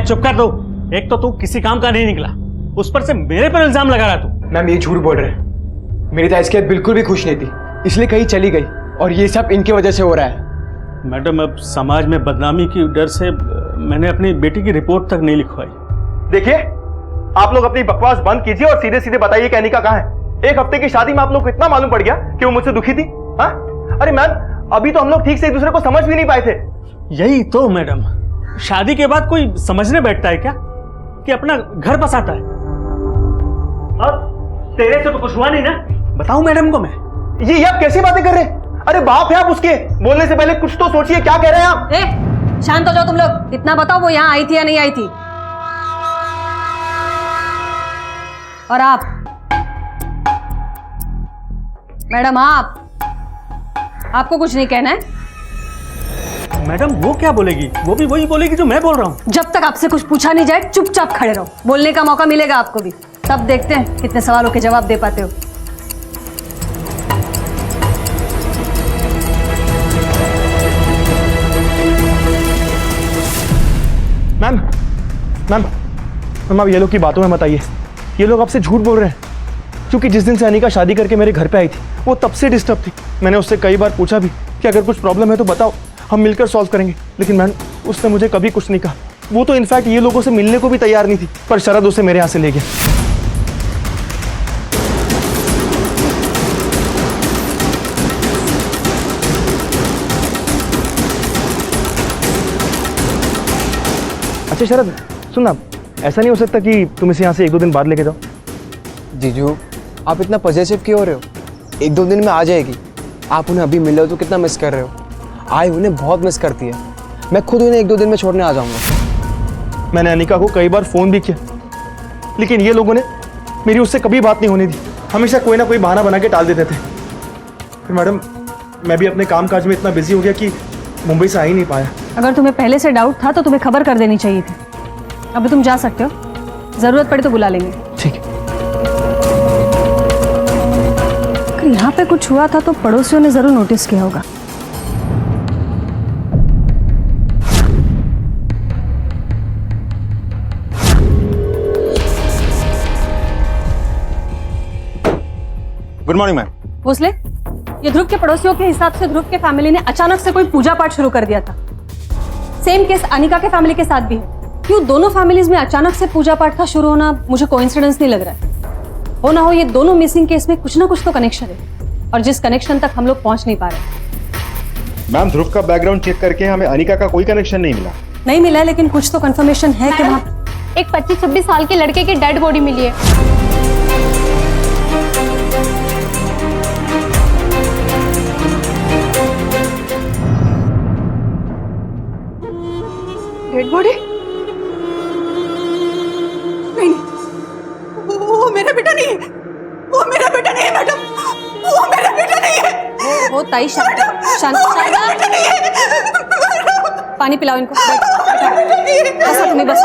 Speaker 8: चुप कर दो। एक तो तू किसी काम का नहीं निकला, उस पर से मेरे पर इल्जाम लगा रहा तू।
Speaker 11: मैम ये झूठ बोल रहे हैं, मेरी तो इसके बिल्कुल भी खुश नहीं थी, इसलिए कहीं चली गई और ये सब इनकी वजह से हो रहा है।
Speaker 8: मैडम अब समाज में बदनामी की डर से मैंने अपनी बेटी की रिपोर्ट तक नहीं लिखवाई।
Speaker 14: देखिए आप लोग अपनी बकवास बंद कीजिए और सीधे सीधे बताइए कि अनिका कहाँ है। एक हफ्ते की शादी में आप लोग को इतना मालूम पड़ गया कि वो मुझसे दुखी थी? हाँ अरे मैम अभी तो हम लोग ठीक से एक दूसरे को समझ भी नहीं पाए थे।
Speaker 8: यही तो मैडम, शादी के बाद कोई समझने बैठता है क्या कि अपना घर बसाता है? और तेरे से तो कुछ हुआ नहीं ना? बताऊं मैडम को मैं?
Speaker 14: ये आप कैसी बातें कर रहे हैं? अरे बाप है आप उसके, बोलने से पहले कुछ तो सोचिए क्या कह रहे हैं आप।
Speaker 3: शांत हो जाओ तुम लोग। इतना बताओ वो यहाँ आई थी या नहीं आई थी? और आप मैडम, आपको कुछ नहीं कहना है?
Speaker 13: मैडम वो क्या बोलेगी? वो भी वही बोलेगी जो मैं बोल रहा हूँ।
Speaker 3: जब तक आपसे कुछ पूछा नहीं जाए चुपचाप खड़े रहो, बोलने का मौका मिलेगा आपको भी, तब देखते हैं कितने सवालों के जवाब दे पाते हो।
Speaker 14: मैम मैम मैम, आप ये लोग की बातों में मत आइए। ये लोग आपसे झूठ बोल रहे हैं, क्योंकि जिस दिन से अनिका शादी करके मेरे घर पे आई थी वो तब से डिस्टर्ब थी। मैंने उससे कई बार पूछा भी कि अगर कुछ प्रॉब्लम है तो बताओ, हम मिलकर सॉल्व करेंगे, लेकिन मैम उसने मुझे कभी कुछ नहीं कहा। वो तो इनफैक्ट ये लोगों से मिलने को भी तैयार नहीं थी, पर शरद उसे मेरे यहाँ से ले गया। अच्छा शरद सुन ना, ऐसा नहीं हो सकता कि तुम इसे यहाँ से 1-2 दिन बाद लेके जाओ?
Speaker 2: जीजू आप इतना पॉजिटिव क्यों हो रहे हो? 1-2 दिन में आ जाएगी। आप उन्हें अभी मिल रहे हो तो कितना मिस कर रहे हो? आई उन्हें बहुत मिस करती है। मैं खुद उन्हें 1-2 दिन में छोड़ने आ जाऊंगा।
Speaker 14: मैंने अनिका को कई बार फ़ोन भी किया, लेकिन ये लोगों ने मेरी उससे कभी बात नहीं होने दी। हमेशा कोई ना कोई बहाना बना के टाल देते थे। फिर मैडम मैं भी अपने काम काज में इतना बिजी हो गया कि मुंबई से आ ही नहीं पाया।
Speaker 3: अगर तुम्हें पहले से डाउट था तो तुम्हें खबर कर देनी चाहिए थी। अभी तुम जा सकते हो, जरूरत पड़ी तो बुला लेंगे।
Speaker 14: ठीक है।
Speaker 3: अगर यहाँ पे कुछ हुआ था तो पड़ोसियों ने जरूर नोटिस किया होगा।
Speaker 14: Good morning ma'am.
Speaker 3: भोसले, ये ध्रुव के पड़ोसियों के हिसाब से ध्रुव के फैमिली ने अचानक से कोई पूजा पाठ शुरू कर दिया था। सेम केस अनिका के फैमिली के साथ भी है। क्यों दोनों फैमिलीज में अचानक से पूजा पाठ का शुरू होना मुझे कोइंसिडेंस नहीं लग रहा है। हो ना हो ये दोनों मिसिंग केस में कुछ ना कुछ तो कनेक्शन है, और जिस कनेक्शन तक हम लोग पहुंच नहीं पा रहे।
Speaker 5: मैम ध्रुव का बैकग्राउंड चेक करके हमें अनिका का कोई कनेक्शन नहीं मिला।
Speaker 3: नहीं मिला है, लेकिन कुछ तो कंफर्मेशन है कि वहाँ
Speaker 7: एक 25-26 साल के लड़के की डेड बॉडी मिली है।
Speaker 12: Dead body? नहीं, वो मेरा बेटा नहीं है। वो मेरा बेटा नहीं है मैडम। वो मेरा बेटा नहीं है।
Speaker 3: वो ताई शांत
Speaker 12: बेटा नहीं है।
Speaker 3: पानी पिलाओ इनको। बसा तुम्हें, बस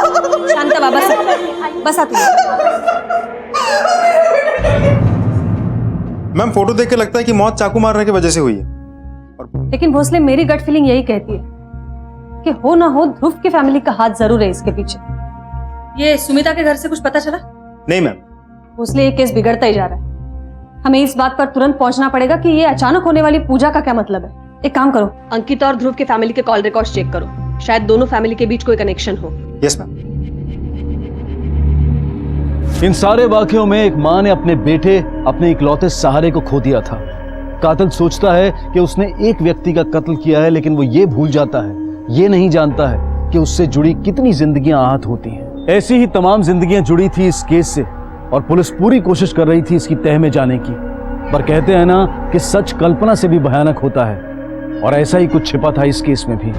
Speaker 3: शांत बाबा से बसा तुम्हें।
Speaker 5: मैम फोटो देख के लगता है कि मौत चाकू मारने की वजह से हुई है।
Speaker 3: लेकिन भोसले मेरी गट फीलिंग यही कहती है कि हो ना हो ध्रुव की फैमिली का हाथ जरूर है इसके पीछे। ये सुमिता के घर से कुछ पता चला?
Speaker 5: नहीं मैम।
Speaker 3: भोसले ये केस बिगड़ता ही जा रहा है। हमें इस बात पर तुरंत पहुंचना पड़ेगा कि ये अचानक होने वाली पूजा का क्या मतलब है। एक काम करो, अंकिता और ध्रुव के फैमिली के कॉल रिकॉर्ड चेक करो, शायद दोनों फैमिली के बीच कोई कनेक्शन हो।
Speaker 5: Yes ma'am.
Speaker 1: इन सारे वाकयों में एक माँ ने अपने बेटे, अपने इकलौते सहारे को खो दिया था। कातिल सोचता है कि उसने एक व्यक्ति का कत्ल किया है, लेकिन वो ये भूल जाता है, ये नहीं जानता है कि उससे जुड़ी कितनी जिंदगियां आहत होती हैं। ऐसी ही तमाम जिंदगियां जुड़ी थी इस केस से, और पुलिस पूरी कोशिश कर रही थी इसकी तह में जाने की। पर कहते हैं ना कि सच कल्पना से भी भयानक होता है, और ऐसा ही कुछ छिपा था इस केस में भी।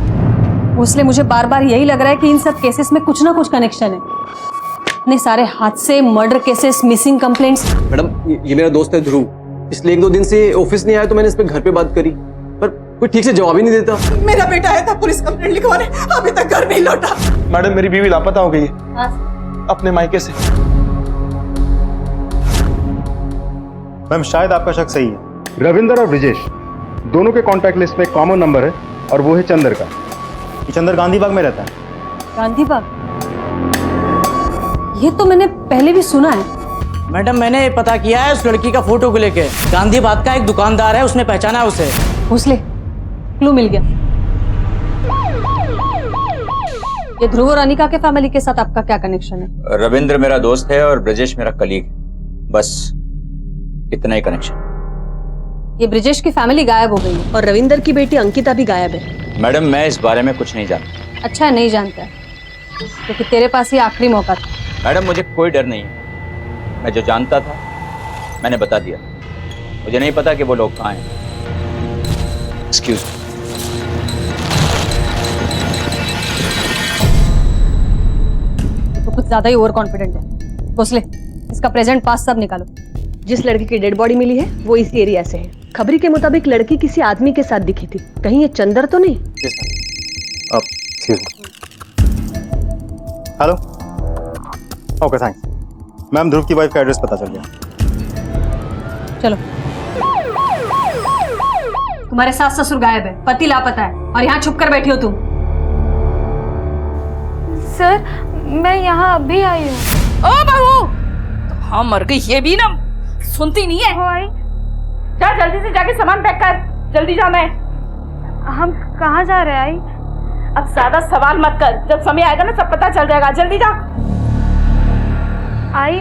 Speaker 3: इसलिए मुझे बार बार यही लग रहा है कि इन सब केसेस में कुछ ना कुछ कनेक्शन है। इतने सारे हादसे, murder cases, missing complaints.
Speaker 2: Madam ये मेरा दोस्त है ध्रुव, इसलिए 1-2 दिन से ऑफिस नहीं आया तो मैंने इस पे घर पे बात करी, पर कोई ठीक से जवाब ही नहीं देता।
Speaker 12: मेरा बेटा आया था पुलिस कंप्लेंट लिखवाने, अभी तक घर नहीं लौटा।
Speaker 14: मैडम मेरी बीवी लापता हो गई है अपने मायके से।
Speaker 5: मैम शायद आपका शक सही है। रविंदर और ब्रिजेश दोनों के कॉन्टैक्ट लिस्ट में एक कॉमन नंबर है, और वो है चंदर का। चंदर गांधी बाग में रहता है।
Speaker 3: गांधी बाग? ये तो मैंने पहले भी सुना है।
Speaker 10: मैडम मैंने पता किया है उस लड़की का फोटो को लेके। गांधी बाग का एक दुकानदार है, उसने पहचाना है उसे।
Speaker 3: भोसले, क्लू मिल गया। ये ध्रुव और अनिका के फैमिली के साथ आपका क्या कनेक्शन है?
Speaker 15: रविंद्र मेरा दोस्त है और ब्रजेश मेरा कलीग है, बस इतना ही कनेक्शन।
Speaker 3: ये ब्रिजेश की फैमिली गायब हो गई है, और रविंदर की बेटी अंकिता भी गायब है।
Speaker 15: मैडम मैं इस बारे में कुछ नहीं जानता।
Speaker 3: अच्छा है नहीं जानता है, क्योंकि तेरे पास ये आखिरी मौका था।
Speaker 15: मैडम मुझे कोई डर नहीं है, मैं जो जानता था मैंने बता दिया। मुझे नहीं पता कि वो लोग कहाँ हैं। Excuse me.
Speaker 3: तो कुछ ज्यादा ही ओवर कॉन्फिडेंट है। भोसले, इसका प्रेजेंट पास्ट सब निकालो। जिस लड़की की डेड बॉडी मिली है वो इसी एरिया से है। खबरी के मुताबिक लड़की किसी आदमी के साथ दिखी थी। कहीं ये चंदर तो नहीं?
Speaker 5: Excuse me. Hello, okay thanks. Ma'am, Dhruv की वाइफ का एड्रेस पता चल गया।
Speaker 3: चलो। तुम्हारे सास ससुर गायब है, पति लापता है, और यहाँ छुप कर बैठी हो तुम।
Speaker 7: सर, मैं यहाँ अभी आई हूँ।
Speaker 6: ओ बहू, हाँ मर गई ये भी ना, सुनती नहीं है। जा जल्दी से जाके सामान पैक कर, जल्दी जा। मैं
Speaker 7: हम कहाँ जा रहे हैं आई?
Speaker 6: अब ज्यादा सवाल मत कर, जब समय आएगा ना सब पता चल जाएगा, जल्दी जा।
Speaker 7: आई,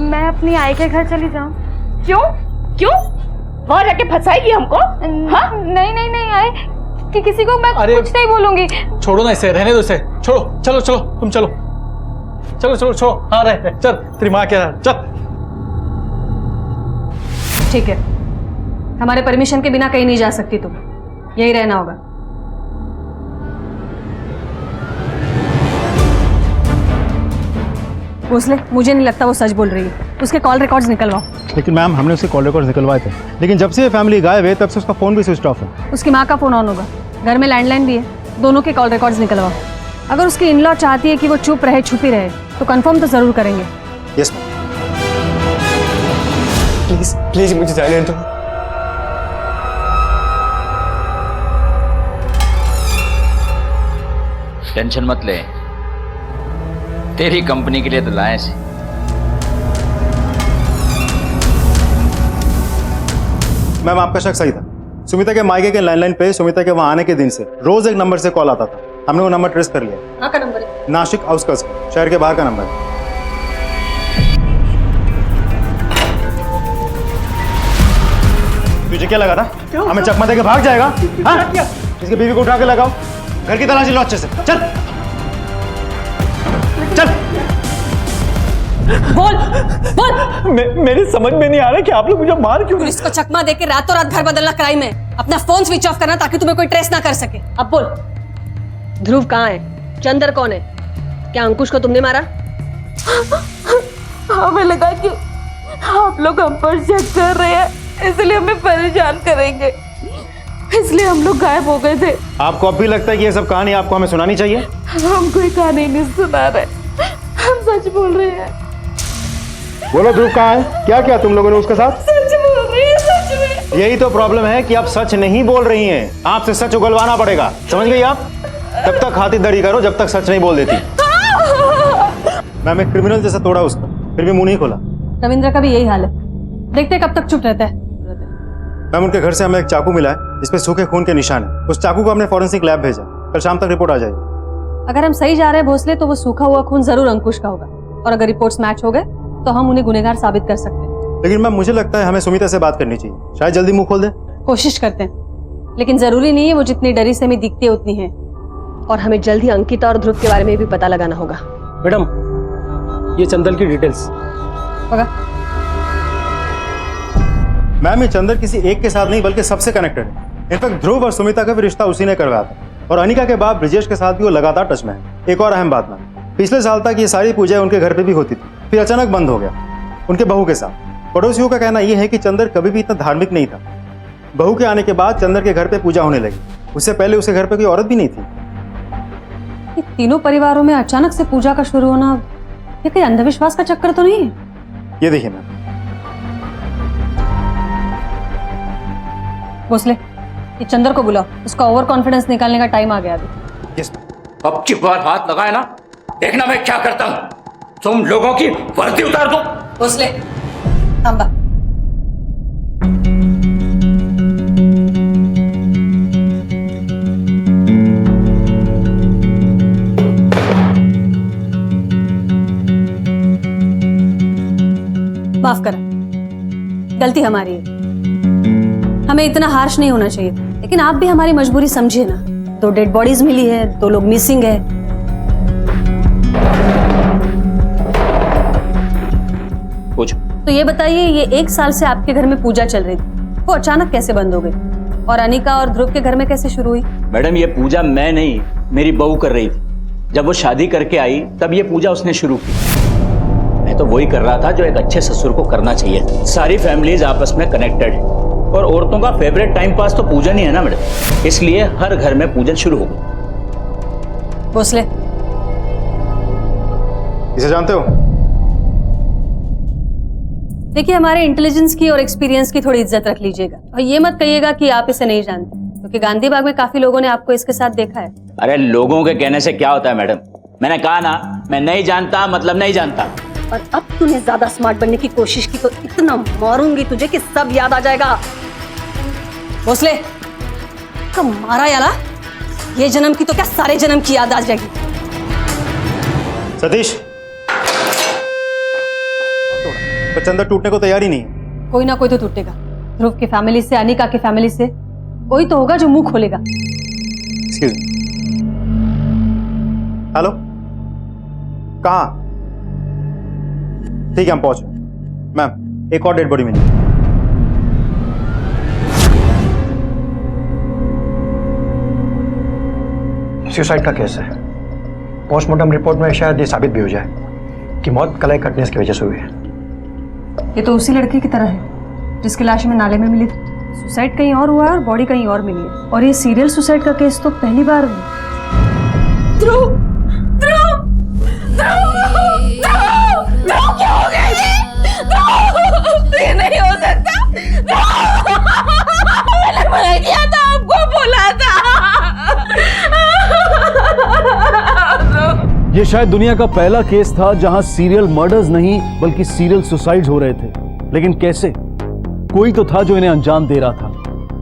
Speaker 7: मैं अपनी आई के घर चली जाऊँ?
Speaker 6: क्यों क्यों? वहाँ जाके फंसाएगी हमको? हाँ?
Speaker 7: नहीं नहीं नहीं आई, कि किसी को मैं कुछ नहीं बोलूंगी।
Speaker 4: छोड़ो ना इसे, रहने दो इसे, छोड़ो। चलो चलो तुम चलो, चलो चलो छोड़ो। हाँ रहे, चल तेरी माँ क्या, चल।
Speaker 3: ठीक है, हमारे परमिशन के बिना कहीं नहीं जा सकती तुम, यही रहना होगा। भोसले, मुझे नहीं लगता वो सच बोल रही है, उसके कॉल रिकॉर्ड्स निकलवाओ।
Speaker 5: लेकिन मैम, हमने उसके कॉल रिकॉर्ड्स निकलवाए थे, लेकिन जब से ये फैमिली गायब है तब से उसका फोन भी स्विच ऑफ है।
Speaker 3: उसकी माँ का फोन ऑन होगा, घर में लैंडलाइन भी है, दोनों के कॉल रिकॉर्ड्स निकलवाओ। अगर उसकी इन-लॉ चाहती है कि वो चुप रहे, छुपी रहे, तो कंफर्म तो जरूर करेंगे।
Speaker 5: Yes ma'am.
Speaker 14: प्लीज प्लीज मुझे जाने दो।
Speaker 15: टेंशन मत ले, तेरी कंपनी के लिए तो लाए थे।
Speaker 5: मैम, आपका शक सही था। सुमिता के मायके के लैंडलाइन पे सुमिता के वहां आने के दिन से रोज एक नंबर से कॉल आता था। हमने वो नंबर ट्रेस कर लिया।
Speaker 3: हाँ का नंबर है?
Speaker 5: नासिक आउटस्कर्ट्स का, शहर के बाहर का नंबर है। तुझे क्या लगा था हमें चकमा देके भाग जाएगा? हाँ? इसके बीवी को उठा के लगाओ, घर की तलाशी लो अच्छे से। चल चल।
Speaker 3: बोल बोल।
Speaker 14: मेरी समझ में नहीं आ रहा कि आप लोग मुझे मार क्यों?
Speaker 3: पुलिस को चकमा देके रातों रात घर बदलना क्राइम है। अपना फोन स्विच ऑफ करना ताकि तुम्हें कोई ट्रेस ना कर सके। अब बोल, ध्रुव कहाँ है? चंदर कौन है? क्या अंकुश को तुमने मारा?
Speaker 6: हमें लगा कि आप लोग हम पर शक कर रहे हैं, इसलिए हमें परेशान करेंगे, इसलिए हम लोग गायब हो गए थे।
Speaker 5: आपको अब भी लगता है कि ये सब कहानी आपको हमें सुनानी चाहिए?
Speaker 6: हम कोई कहानी नहीं सुना रहे, हम सच बोल रहे हैं।
Speaker 5: बोलो, ध्रुव कहाँ है? क्या किया तुम लोगों ने उसके साथ?
Speaker 6: सच बोल रही है, सच में।
Speaker 5: यही तो प्रॉब्लम है कि आप सच नहीं बोल रही हैं। आपसे सच उगलवाना पड़ेगा, समझ गई आप? तब तक खातिरदारी करो जब तक सच नहीं बोल देती। मैम, एक क्रिमिनल जैसा तोड़ा उसको, फिर भी मुंह नहीं खोला।
Speaker 3: रविंद्र का भी यही हाल है, देखते कब तक चुप रहता है।
Speaker 5: मैम, उनके घर से हमें एक चाकू मिला है जिसपे सूखे खून के निशान है। उस चाकू को हमने फॉरेंसिक लैब भेजा, कल शाम तक रिपोर्ट आ जाएगी।
Speaker 3: अगर हम सही जा रहे हैं भोसले, तो वो सूखा हुआ खून जरूर अंकुश का होगा, और अगर रिपोर्ट्स मैच हो गए तो हम उन्हें गुनहगार साबित कर सकते हैं।
Speaker 5: लेकिन मैम, मुझे लगता है हमें सुमिता से बात करनी चाहिए, शायद जल्दी मुंह खोल दे।
Speaker 3: कोशिश करते हैं, लेकिन जरूरी नहीं है वो जितनी डरी से हमें दिखती है उतनी है। और हमें जल्द ही अंकिता और ध्रुव के बारे में भी पता लगाना होगा।
Speaker 13: मैडम, ये चंदन की डिटेल्स।
Speaker 3: होगा
Speaker 5: मैम, ये चंदर किसी एक के साथ नहीं बल्कि सबसे कनेक्टेड है। इनफैक्ट ध्रुव और सुमिता का भी रिश्ता उसी ने करवाया था, और अनिका के बाद ब्रिजेश के साथ भी वो लगातार टच में है। एक और अहम बात मैम, पिछले साल तक ये सारी पूजाएं उनके घर पे भी होती थी, फिर अचानक बंद हो गया उनके बहू के साथ। पड़ोसियों का कहना यह है कि चंदर कभी भी इतना धार्मिक नहीं था। बहू के आने के बाद चंदर के घर पे पूजा होने लगी, उससे पहले उसके घर पे कोई औरत भी नहीं थी।
Speaker 3: ये तीनों परिवारों में अचानक से पूजा का शुरू होना, ये कोई अंधविश्वास का चक्कर तो नहीं है?
Speaker 5: ये देखिए मैम।
Speaker 3: भोसले, ये चंदर को बुलाओ, उसका ओवर कॉन्फिडेंस निकालने का टाइम आ गया अभी।
Speaker 5: यस।
Speaker 15: अब की बार हाथ लगाए ना, देखना मैं क्या करता हूं। तुम लोगों की वर्दी उतार दो।
Speaker 3: भोसले, थांबा। माफ कर, गलती हमारी है, हमें इतना हार्श नहीं होना चाहिए, लेकिन आप भी हमारी मजबूरी समझिए ना। 2 डेड बॉडीज मिली है, 2 लोग मिसिंग है।
Speaker 15: पूछो।
Speaker 3: तो ये बताइए, ये 1 साल से आपके घर में पूजा चल रही थी, वो अचानक कैसे बंद हो गई? और अनिका और ध्रुव के घर में कैसे शुरू हुई?
Speaker 15: मैडम, ये पूजा मैं नहीं, मेरी बहू कर रही थी। जब वो शादी करके आई तब ये पूजा उसने शुरू की। मैं तो वही कर रहा था जो एक अच्छे ससुर को करना चाहिए। सारी फैमिलीज आपस में कनेक्टेड है, और औरतों का फेवरेट टाइम पास तो पूजन ही है ना मैडम, इसलिए हर घर में पूजन शुरू हो गई।
Speaker 3: भोसले,
Speaker 5: इसे जानते हो?
Speaker 3: देखिए, हमारे इंटेलिजेंस की और एक्सपीरियंस की थोड़ी इज्जत रख लीजिएगा और ये मत कहिएगा कि आप इसे नहीं जानते, क्योंकि गांधी बाग में काफी लोगों ने आपको इसके साथ देखा है।
Speaker 15: अरे लोगों के कहने से क्या होता है मैडम, मैंने कहा ना मैं नहीं जानता मतलब नहीं जानता।
Speaker 3: और अब तूने ज्यादा स्मार्ट बनने की कोशिश की तो इतना मारूंगी तुझे कि सब याद आ जाएगा। भोसले, कब मारा याला, ये जन्म की तो क्या सारे जन्म की याद आ जाएगी।
Speaker 5: सतीश, पर चंदा टूटने को तैयार ही नहीं है।
Speaker 3: कोई ना कोई तो टूटेगा। ध्रुव की फैमिली से, अनिका की फैमिली से कोई तो होगा जो मुंह खोलेगा।
Speaker 5: Excuse me. हेलो, कहाँ? ठीक है, हम पहुंच रहे हैं। मैम, एक और डेड बॉडी मिली।
Speaker 11: सुसाइड का केस है। पोस्टमार्टम रिपोर्ट में शायद ये साबित भी हो जाए कि मौत कलाई कटने की वजह से हुई है।
Speaker 3: ये तो उसी लड़की की तरह है जिसकी लाश में नाले में मिली थी। सुसाइड कहीं और हुआ है और बॉडी कहीं और मिली है, और ये सीरियल सुसाइड का केस तो पहली बार।
Speaker 6: ध्रुव, ध्रुव, ध्रुव क्या हो गया ये? ध्रुव, ये नहीं हो सकता। मैंने मना किया था, आपको बोला था।
Speaker 1: ये शायद दुनिया का पहला केस था जहां सीरियल मर्डर्स नहीं बल्कि सीरियल सुसाइड्स हो रहे थे। लेकिन कैसे? कोई तो था जो इन्हें अंजाम दे रहा था,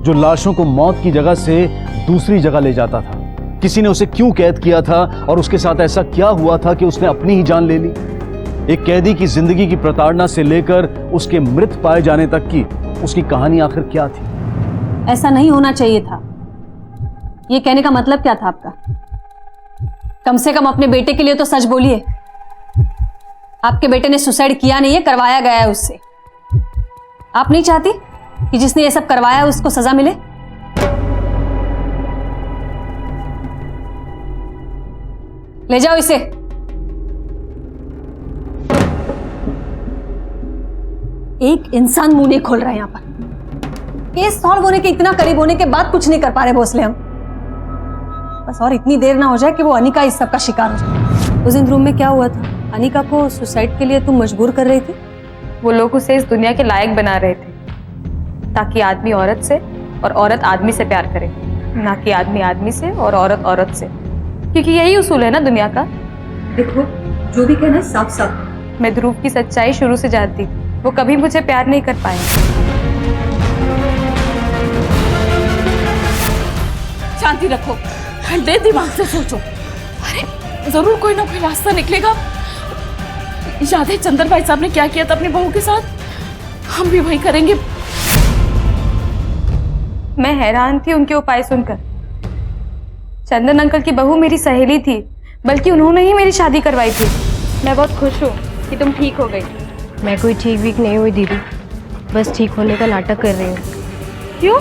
Speaker 1: जो लाशों को मौत की जगह से दूसरी जगह ले जाता था। किसी ने उसे क्यों कैद किया था और उसके साथ ऐसा क्या हुआ था कि उसने अपनी ही जान ले ली? एक कैदी की जिंदगी की प्रताड़ना से लेकर उसके मृत पाए जाने तक की उसकी कहानी आखिर क्या थी?
Speaker 3: ऐसा नहीं होना चाहिए था। ये कहने का मतलब क्या था आपका? कम से कम अपने बेटे के लिए तो सच बोलिए। आपके बेटे ने सुसाइड किया नहीं है, करवाया गया है उससे। आप नहीं चाहती कि जिसने ये सब करवाया है उसको सजा मिले? ले जाओ इसे। एक इंसान मुंह नहीं खोल रहा है यहां पर। केस सॉल्व होने के इतना करीब होने के बाद कुछ नहीं कर पा रहे भोसले हम। बस और इतनी देर ना हो जाए कि वो अनिका इस सब का शिकार हो जाए। उस दिन रूम में क्या हुआ था? अनिका को सुसाइड के लिए तुम मजबूर कर रही थी?
Speaker 9: वो लोग उसे इस दुनिया के लायक बना रहे थे ताकि आदमी औरत से और औरत आदमी से प्यार करे, ना कि आदमी आदमी से और औरत औरत से, क्योंकि यही उसूल है ना दुनिया का।
Speaker 3: देखो, जो भी कहना है साफ साफ।
Speaker 9: मैं ध्रुव की सच्चाई शुरू से जानती थी। वो कभी मुझे प्यार नहीं कर पाए।
Speaker 6: शांति रखो, ठंडे दिमाग से सोचो। अरे जरूर कोई ना कोई रास्ता निकलेगा। याद है चंदन भाई साहब ने क्या किया था अपनी बहू के साथ? हम भी वही करेंगे।
Speaker 9: मैं हैरान थी उनके उपाय सुनकर। चंदन अंकल की बहू मेरी सहेली थी, बल्कि उन्होंने ही मेरी शादी करवाई थी। मैं बहुत खुश हूँ कि तुम ठीक हो गई।
Speaker 16: मैं कोई ठीक वीक नहीं हुई दीदी, बस ठीक होने का नाटक कर रही हूँ।
Speaker 9: क्यों?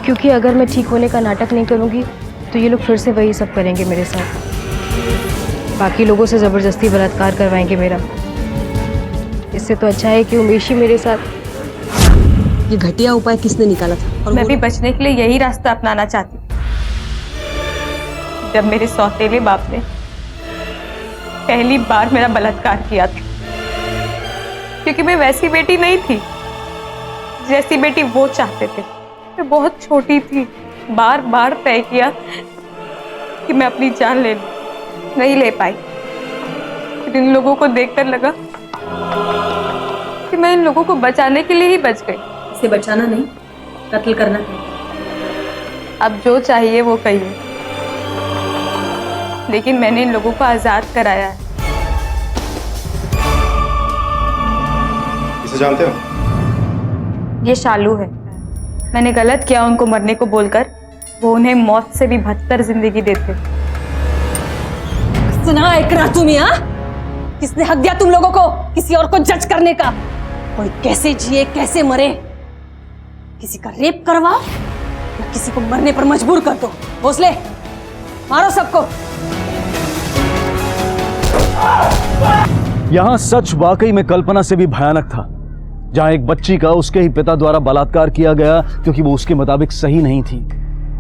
Speaker 16: क्योंकि अगर मैं ठीक होने का नाटक नहीं करूँगी तो ये लोग फिर से वही सब करेंगे मेरे साथ। बाकी लोगों से ज़बरदस्ती बलात्कार करवाएंगे मेरा। इससे तो अच्छा है कि उमेश ही मेरे साथ।
Speaker 3: ये घटिया उपाय किसने निकाला था? और
Speaker 9: मैं भी बचने के लिए यही रास्ता अपनाना चाहती थी। जब मेरे सौतेले बाप ने पहली बार मेरा बलात्कार किया था, क्योंकि मैं वैसी बेटी नहीं थी जैसी बेटी वो चाहते थे। मैं बहुत छोटी थी। बार बार तय किया कि मैं अपनी जान ले लूं, नहीं ले पाई। फिर इन लोगों को देखकर लगा कि मैं इन लोगों को बचाने के लिए ही बच गई।
Speaker 3: इसे बचाना नहीं, कत्ल करना है।
Speaker 9: अब जो चाहिए वो कहिए, लेकिन मैंने इन लोगों को आजाद कराया है।
Speaker 5: इसे जानते हो?
Speaker 9: ये शालू है। मैंने गलत किया उनको मरने को बोलकर। वो उन्हें मौत से भी बदतर जिंदगी देते।
Speaker 3: सुना इकरा तुम यहाँ? किसने हक दिया तुम लोगों को किसी और को जज करने का? कोई कैसे जिए कैसे मरे, किसी का रेप करवाओ या किसी को मरने पर मजबूर कर दो। भोसले, मारो सबको।
Speaker 1: यहां सच वाकई में कल्पना से भी भयानक था, जहां एक बच्ची का उसके ही पिता द्वारा बलात्कार किया गया क्योंकि वो उसके मुताबिक सही नहीं थी।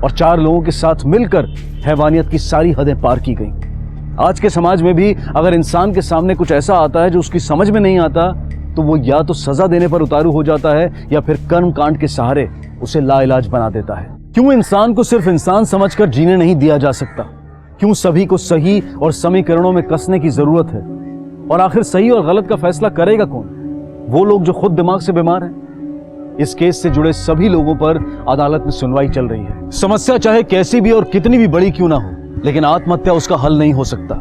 Speaker 1: और 4 लोगों के साथ मिलकर हैवानियत की सारी हदें पार की गई। आज के समाज में भी अगर इंसान के सामने कुछ ऐसा आता है जो उसकी समझ में नहीं आता, तो वो या तो सजा देने पर उतारू हो जाता है या फिर कर्म कांड के सहारे उसे लाइलाज बना देता है। क्यों इंसान को सिर्फ इंसान समझकर जीने नहीं दिया जा सकता? क्यों सभी को सही और समीकरणों में कसने की जरूरत है? और आखिर सही और गलत का फैसला करेगा कौन? वो लोग जो खुद दिमाग से बीमार हैं। इस केस से जुड़े सभी लोगों पर अदालत में सुनवाई चल रही है। समस्या चाहे कैसी भी और कितनी भी बड़ी क्यों ना हो, लेकिन आत्महत्या उसका हल नहीं हो सकता।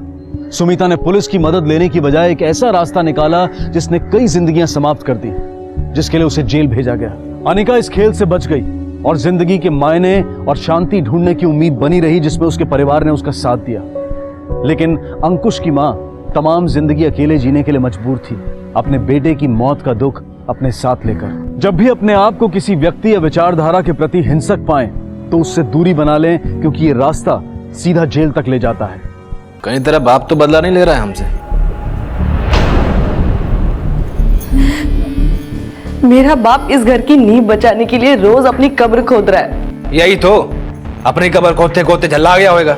Speaker 1: सुमिता ने पुलिस की मदद लेने की बजाय एक ऐसा रास्ता निकाला जिसने कई जिंदगियां समाप्त कर दी, जिसके लिए उसे जेल भेजा गया। अनिका इस खेल से बच गई और जिंदगी के मायने और शांति ढूंढने की उम्मीद बनी रही, जिसमें उसके परिवार ने उसका साथ दिया। लेकिन अंकुश की मां तमाम जिंदगी अकेले जीने के लिए मजबूर थी, अपने बेटे की मौत का दुख अपने साथ लेकर। जब भी अपने आप को किसी व्यक्ति या विचारधारा के प्रति हिंसक पाएं, तो उससे दूरी बना लें, क्योंकि ये रास्ता सीधा जेल तक ले जाता है।
Speaker 17: कहीं तेरा बाप तो बदला नहीं ले रहा है हमसे?
Speaker 6: मेरा बाप इस घर की नींव बचाने के लिए रोज अपनी कब्र खोद रहा है।
Speaker 17: यही तो, अपनी कब्र खोदते खोदते झल्ला गया होगा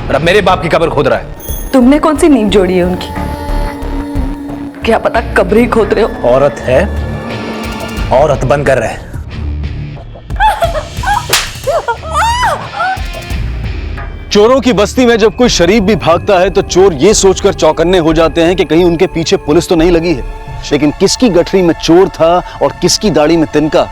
Speaker 17: और अब मेरे बाप की कब्र खोद रहा है।
Speaker 6: तुमने कौन सी नींव जोड़ी है उनकी? क्या पता कब्र ही खोद रहे हो।
Speaker 17: औरत है, औरत बन कर रहे।
Speaker 1: चोरों की बस्ती में जब कोई शरीफ भी भागता है तो चोर ये सोचकर चौकन्ने हो जाते हैं कि कहीं उनके पीछे पुलिस तो नहीं लगी है। लेकिन किसकी गठरी में चोर था और किसकी दाढ़ी में तिनका,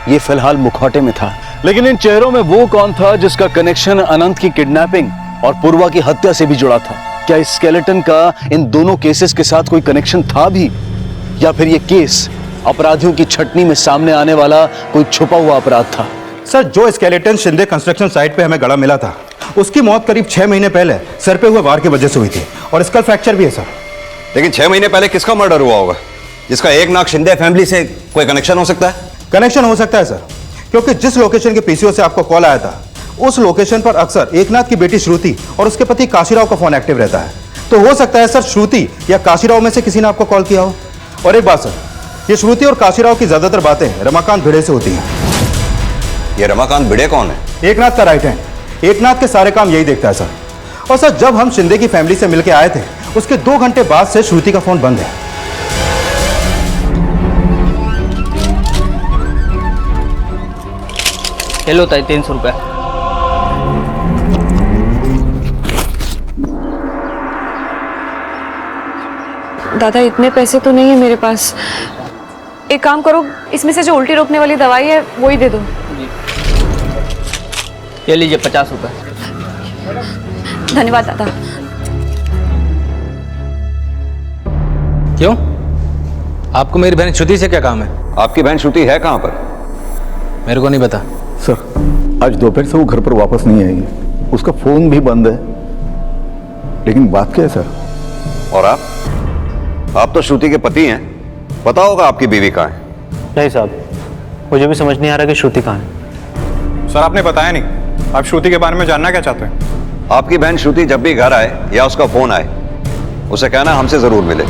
Speaker 1: ये फिलहाल मुखौटे में था। लेकिन इन चेहरों में वो कौन था जिसका कनेक्शन अनंत की किडनैपिंग और पूर्वा की हत्या से भी जुड़ा था? क्या इस स्केलेटन का इन दोनों केसेस के साथ कोई कनेक्शन था भी, या फिर ये केस अपराधियों की छटनी में सामने आने वाला कोई छुपा हुआ अपराध था?
Speaker 18: सर, जो स्केलेटन शिंदे कंस्ट्रक्शन साइट पे हमें गड़ा मिला था, उसकी मौत करीब 6 महीने पहले सर पे हुए वार की वजह से हुई थी और स्कल फ्रैक्चर भी है सर।
Speaker 19: लेकिन 6 महीने पहले किसका मर्डर हुआ होगा जिसका एकनाथ शिंदे फैमिली से कोई कनेक्शन हो सकता है?
Speaker 18: कनेक्शन हो सकता है सर, क्योंकि जिस लोकेशन के पीसीओ से आपको कॉल आया था, उस लोकेशन पर अक्सर एकनाथ की बेटी श्रुति और उसके पति काशीराव का फोन एक्टिव रहता है। तो हो सकता है सर श्रुति या काशीराव में से किसी ने आपको कॉल किया हो। और एक बात सर, ये श्रुति और काशीराव की ज्यादातर बातें रमाकांत भिड़े से होती हैं।
Speaker 19: ये रमाकांत भिड़े कौन है?
Speaker 18: एकनाथ का राइट हैंड, एकनाथ के सारे काम यही देखता है सर। और सर, जब हम शिंदे की फैमिली से मिलकर आए थे, उसके 2 घंटे बाद से श्रुति का फोन बंद है।
Speaker 10: हेलो ताई, 300 रुपया।
Speaker 16: दादा इतने पैसे तो नहीं है मेरे पास। एक काम करो, इसमें से जो उल्टी रोकने वाली दवाई है वो ही दे दो।
Speaker 10: ये लीजिए 50 रुपये।
Speaker 16: धन्यवाद दादा।
Speaker 17: क्यों? आपको मेरी बहन श्रुति से क्या काम है?
Speaker 19: आपकी बहन श्रुति है कहाँ पर?
Speaker 17: मेरे को नहीं पता
Speaker 20: सर। आज दोपहर से वो घर पर वापस नहीं आएगी, उसका फोन भी बंद है। लेकिन बात क्या है सर?
Speaker 19: और आप तो श्रुति के पति हैं, पता होगा आपकी बीवी कहाँ है?
Speaker 14: नहीं साहब, मुझे भी समझ नहीं आ रहा कि श्रुति कहाँ है।
Speaker 8: सर, आपने बताया नहीं, आप श्रुति के बारे में जानना क्या चाहते हैं?
Speaker 19: आपकी बहन श्रुति जब भी घर आए या उसका फोन आए, उसे कहना हमसे जरूर मिले।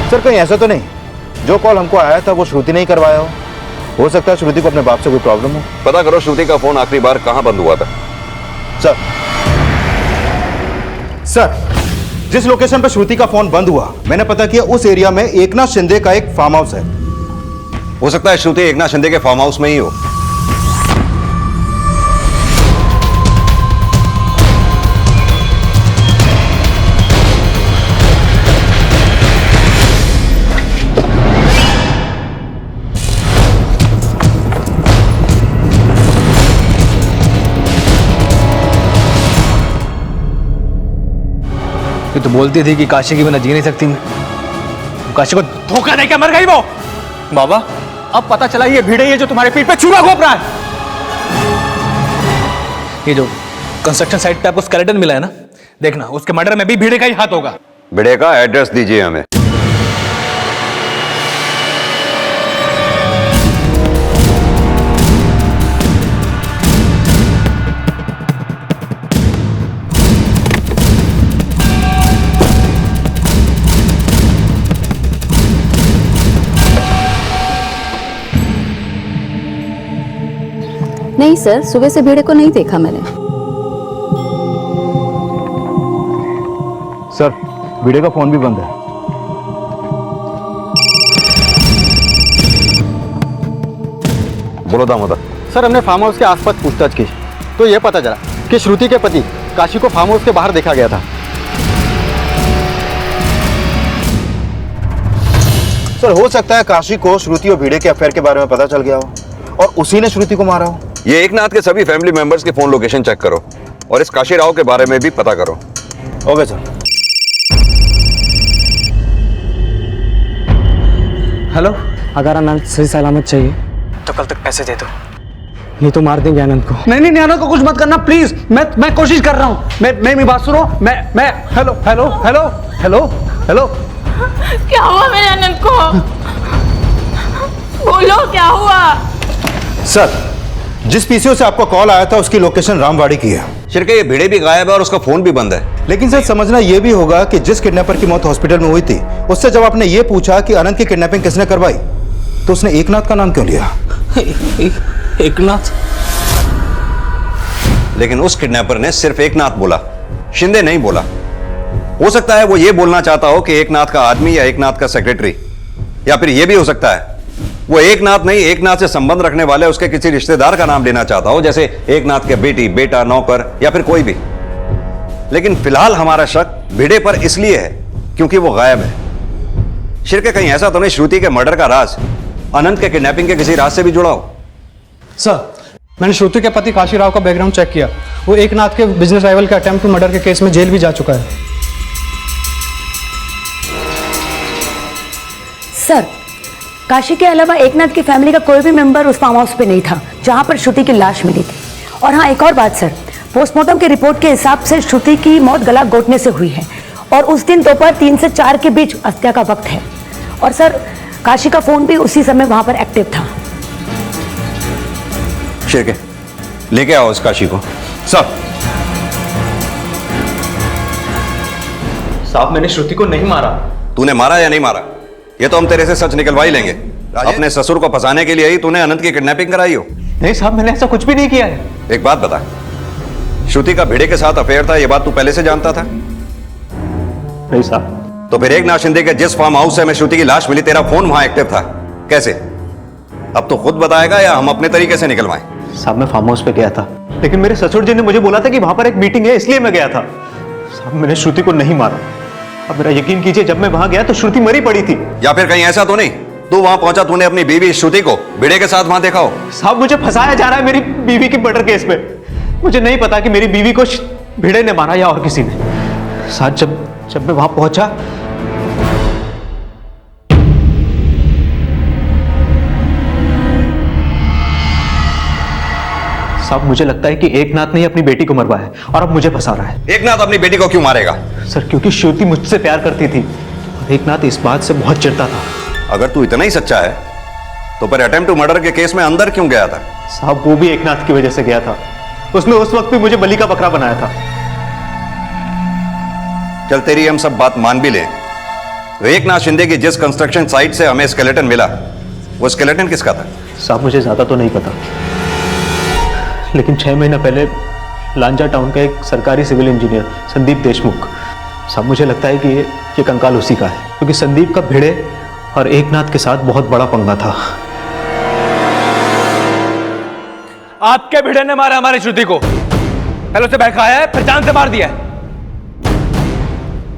Speaker 5: सर, कहीं ऐसा तो नहीं जो कॉल हमको आया था वो श्रुति नहीं करवाया हो सकता है श्रुति को अपने बाप से कोई प्रॉब्लम हो।
Speaker 19: पता करो श्रुति का फोन आखिरी बार कहां बंद हुआ था।
Speaker 18: सर, जिस लोकेशन पर श्रुति का फोन बंद हुआ, मैंने पता किया उस एरिया में एकनाथ शिंदे का एक फार्म हाउस है।
Speaker 19: हो सकता है श्रुति एकनाथ शिंदे के फार्म हाउस में ही हो।
Speaker 17: ये तो बोलती थी कि काशी के बिना जी नहीं सकती मैं। काशी को धोखा देकर मर गई वो।
Speaker 8: बाबा, अब पता चला ये भिड़े ये जो तुम्हारे पीठ पे छुरा घोंप रहा है।
Speaker 17: ये जो कंस्ट्रक्शन साइट पे आपको स्केलेटन मिला है ना, देखना उसके मर्डर में भी भिड़े का ही हाथ होगा।
Speaker 19: भिड़े का एड्रेस दीजिए हमें।
Speaker 21: नहीं सर, सुबह से भिड़े को नहीं देखा मैंने।
Speaker 1: सर, भिड़े का फोन भी बंद है।
Speaker 18: बोलो दामोदर।
Speaker 5: सर, हमने फार्म हाउस के आसपास पूछताछ की तो यह पता चला कि श्रुति के पति काशी को फार्म हाउस के बाहर देखा गया था।
Speaker 18: सर, हो सकता है काशी को श्रुति और भिड़े के अफेयर के बारे में पता चल गया हो और उसी ने श्रुति को मारा हो।
Speaker 19: ये एकनाथ के सभी फैमिली मेंबर्स की फोन लोकेशन चेक करो और इस काशी राव के बारे में भी पता करो।
Speaker 18: Okay sir.
Speaker 11: हेलो, अगर अनंत सही सलामत चाहिए तो कल तक पैसे दे दो, नहीं तो मार देंगे अनंत को।
Speaker 17: नहीं नहीं अनंत को कुछ मत करना प्लीज। मैं कोशिश कर रहा हूँ। मेरी बात सुनो। मैं hello hello hello hello hello.
Speaker 6: क्या हुआ मेरे अनंत को? बोलो क्या हुआ?
Speaker 18: सर, जिस पीसीओ से आपको कॉल आया था उसकी लोकेशन रामवाड़ी की है।
Speaker 19: शिरके, ये भिड़े भी गायब है और उसका फोन भी बंद है।
Speaker 18: लेकिन सर, समझना यह भी होगा कि जिस किडनैपर की मौत हॉस्पिटल में हुई थी उससे जब आपने ये पूछा कि अनंत की किडनैपिंग किसने करवाई तो उसने एकनाथ का नाम क्यों लिया?
Speaker 17: एकनाथ?
Speaker 19: लेकिन उस किडनैपर ने सिर्फ एकनाथ बोला, शिंदे नहीं बोला। हो सकता है वो ये बोलना चाहता हो कि एकनाथ का आदमी या एकनाथ का सेक्रेटरी, या फिर ये भी हो सकता है वो एकनाथ नहीं, एकनाथ से संबंध रखने वाले उसके किसी रिश्तेदार का नाम लेना चाहता हो, जैसे एकनाथ के बेटी, बेटा, नौकर या फिर कोई भी। लेकिन फिलहाल हमारा शक भिड़े पर इसलिए है क्योंकि वो गायब है। शिरके, कहीं ऐसा तो नहीं श्रुति के मर्डर का राज अनंत के किडनैपिंग के किसी राज से भी जुड़ा हो?
Speaker 4: सर, मैंने श्रुति के पति काशी राव का बैकग्राउंड चेक किया। वो एकनाथ के बिजनेस राइवल के अटेम्प्ट टू मर्डर के केस में जेल भी जा चुका है।
Speaker 22: सर, काशी के अलावा एकनाथ की फैमिली का कोई भी मेंबर उस फार्म हाउस पे नहीं था जहां पर श्रुति की लाश मिली थी। और हाँ, एक और बात सर, पोस्टमार्टम की रिपोर्ट के हिसाब से श्रुति की मौत गला घोटने से हुई है और उस दिन दोपहर 3 से 4 के बीच हत्या का वक्त है। और सर, काशी का फोन भी उसी समय वहां पर एक्टिव था।
Speaker 19: शिरके, लेके आओ इस काशी को।
Speaker 17: साहब, मैंने श्रुति को नहीं मारा।
Speaker 19: तूने मारा या नहीं मारा, ये तो हम तेरे से सच निकलवा ही लेंगे। अपने ससुर को फंसाने के लिए ही तूने अनंत की किडनैपिंग कराई हो?
Speaker 17: नहीं साहब, मैंने ऐसा कुछ भी नहीं किया है।
Speaker 19: एक बात बता, श्रुति का भिड़े के साथ अफेयर था, ये बात तू पहले से जानता था?
Speaker 17: नहीं साहब।
Speaker 19: तो फिर एकनाथ शिंदे के जिस फार्म हाउस से हमें श्रुति की लाश मिली, तेरा फोन वहां एक्टिव था, कैसे? अब तो खुद बताएगा या हम अपने तरीके से निकलवाएं?
Speaker 17: साहब, मैं फार्म हाउस पे गया था, लेकिन मेरे ससुर जी ने मुझे बोला था कि वहां पर एक मीटिंग है, इसलिए मैं गया था। साहब, मैंने श्रुति को नहीं मारा। अब मेरा यकीन कीजिए, जब मैं वहां गया तो श्रुति मरी पड़ी थी।
Speaker 19: या फिर कहीं ऐसा तो नहीं तू वहां पहुंचा, तूने अपनी बीवी श्रुति को भिड़े के साथ वहां देखा हो?
Speaker 17: साहब, मुझे फंसाया जा रहा है मेरी बीवी की मर्डर केस में। मुझे नहीं पता कि मेरी बीवी को भिड़े ने मारा या और किसी ने। साहब, जब मैं वहां पहुंचा, साहब मुझे लगता है कि एकनाथ ने अपनी बेटी को मरवाया और अब मुझे फंसा रहा है।
Speaker 19: एकनाथ अपनी बेटी को क्यों मारेगा?
Speaker 17: सर, क्योंकि श्रुति मुझसे प्यार करती थी और एकनाथ इस बात से बहुत चिढ़ता था।
Speaker 19: अगर तू इतना ही सच्चा है तो फिर अटेम्प्ट टू मर्डर के केस में अंदर क्यों गया था?
Speaker 17: साहब, वो भी एकनाथ की वजह से गया था। उसने उस वक्त भी मुझे बलि का बकरा बनाया था।
Speaker 19: चल, तेरी हम सब बात मान भी लें तो एकनाथ शिंदे की जिस कंस्ट्रक्शन साइट से हमें स्केलेटन मिला, वो स्केलेटन किसका था?
Speaker 17: साहब, मुझे ज्यादा तो नहीं पता, लेकिन 6 महीना पहले लांजा टाउन का एक सरकारी सिविल इंजीनियर संदीप देशमुख, साहब मुझे लगता है कि ये कंकाल उसी का है, क्योंकि संदीप का भिड़े और एकनाथ के साथ बहुत बड़ा पंगा था। आपके भिड़े ने मारा हमारी श्रुति को। पहले उसे बहकाया है, फिर जान से मार दिया है।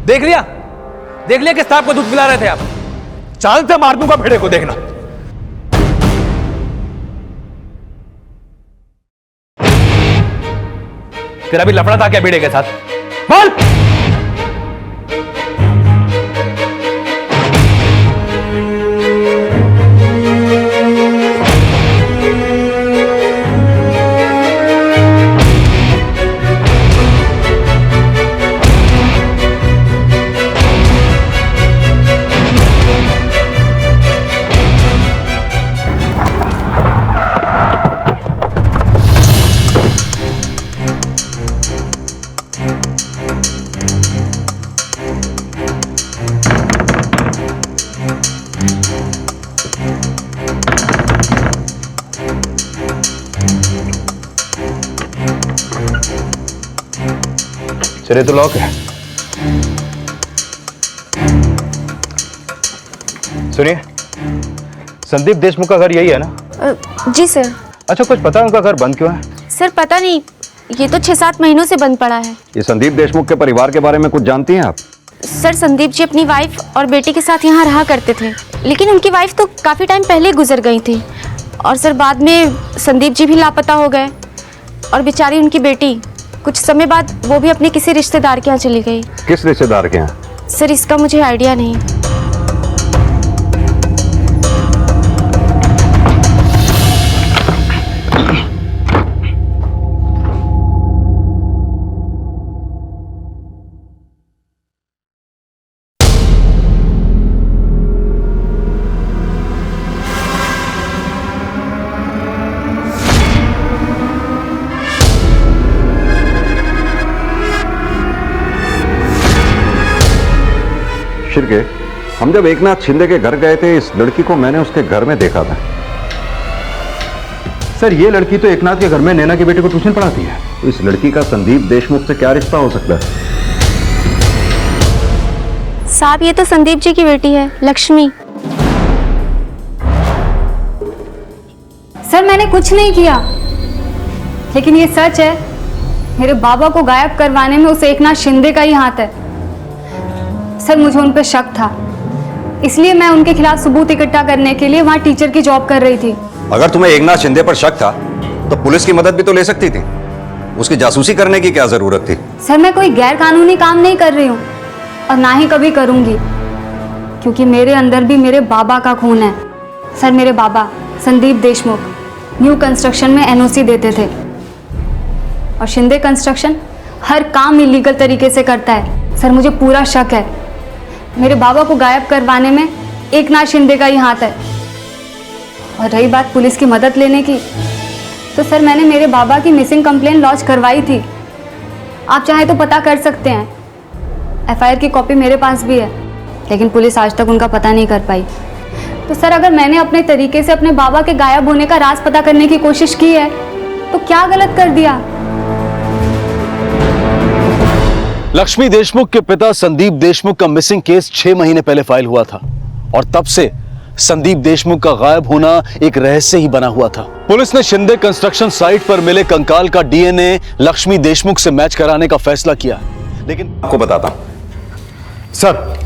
Speaker 17: देख लिया किस आपको दूध पिला रहे थे आप। जान से मार दूंगा भिड़े को, देखना। फिर अभी लफड़ा था क्या भिड़े के साथ? बोल।
Speaker 18: चलिए तो लॉक है। सुनिए, संदीप देशमुख का घर यही है ना?
Speaker 7: जी सर।
Speaker 18: अच्छा, कुछ पता है उनका घर बंद क्यों है?
Speaker 7: सर पता नहीं, ये तो 6-7 महीनों से बंद पड़ा है।
Speaker 19: ये संदीप देशमुख के परिवार के बारे में कुछ जानती हैं आप?
Speaker 7: सर संदीप जी अपनी वाइफ और बेटी के साथ यहाँ रहा करते थे, लेकिन उनकी वाइफ तो काफ़ी टाइम पहले गुजर गई थी। और सर बाद में संदीप जी भी लापता हो गए और बेचारी उनकी बेटी कुछ समय बाद वो भी अपने किसी रिश्तेदार के यहाँ चली गई।
Speaker 19: किस रिश्तेदार के यहाँ?
Speaker 7: सर इसका मुझे आइडिया नहीं।
Speaker 19: शिर्के, हम जब एकनाथ शिंदे के घर गए थे, इस लड़की को मैंने उसके घर में देखा था।
Speaker 18: सर ये लड़की तो एकनाथ के घर में नैना की बेटे को ट्यूशन पढ़ाती है।
Speaker 19: तो इस लड़की का संदीप देशमुख से क्या रिश्ता हो सकता है?
Speaker 7: साहब ये तो संदीप जी की बेटी है, लक्ष्मी।
Speaker 3: सर मैंने कुछ नहीं किया, लेकिन ये सच है, मेरे बाबा को गायब करवाने में उस एकनाथ शिंदे का ही हाथ है। सर मुझे उन पर शक था, इसलिए मैं उनके खिलाफ सबूत इकट्ठा करने के लिए वहाँ टीचर की जॉब कर रही थी।
Speaker 19: अगर तुम्हें एकनाथ शिंदे पर शक था तो पुलिस की मदद भी तो ले सकती थी। उसकी जासूसी करने की क्या जरूरत थी?
Speaker 3: सर मैं कोई गैर कानूनी काम नहीं कर रही हूँ और ना ही कभी करूँगी, क्योंकि मेरे अंदर भी मेरे बाबा का खून है। सर मेरे बाबा संदीप देशमुख न्यू कंस्ट्रक्शन में एनओसी देते थे और शिंदे कंस्ट्रक्शन हर काम इलीगल तरीके से करता है। सर मुझे पूरा शक है, मेरे बाबा को गायब करवाने में एकनाथ शिंदे का ही हाथ है। और रही बात पुलिस की मदद लेने की, तो सर मैंने मेरे बाबा की मिसिंग कंप्लेंट लॉन्च करवाई थी। आप चाहे तो पता कर सकते हैं, एफआईआर की कॉपी मेरे पास भी है, लेकिन पुलिस आज तक उनका पता नहीं कर पाई। तो सर अगर मैंने अपने तरीके से अपने बाबा के गायब होने का राज पता करने की कोशिश की है, तो क्या गलत कर दिया?
Speaker 1: लक्ष्मी देशमुख के पिता संदीप देशमुख का मिसिंग केस 6 महीने पहले फाइल हुआ था और तब से संदीप देशमुख का गायब होना एक रहस्य ही बना हुआ था। पुलिस ने शिंदे कंस्ट्रक्शन साइट पर मिले कंकाल का डीएनए लक्ष्मी देशमुख से मैच कराने का फैसला किया, लेकिन
Speaker 19: आपको बताता हूं
Speaker 18: सर,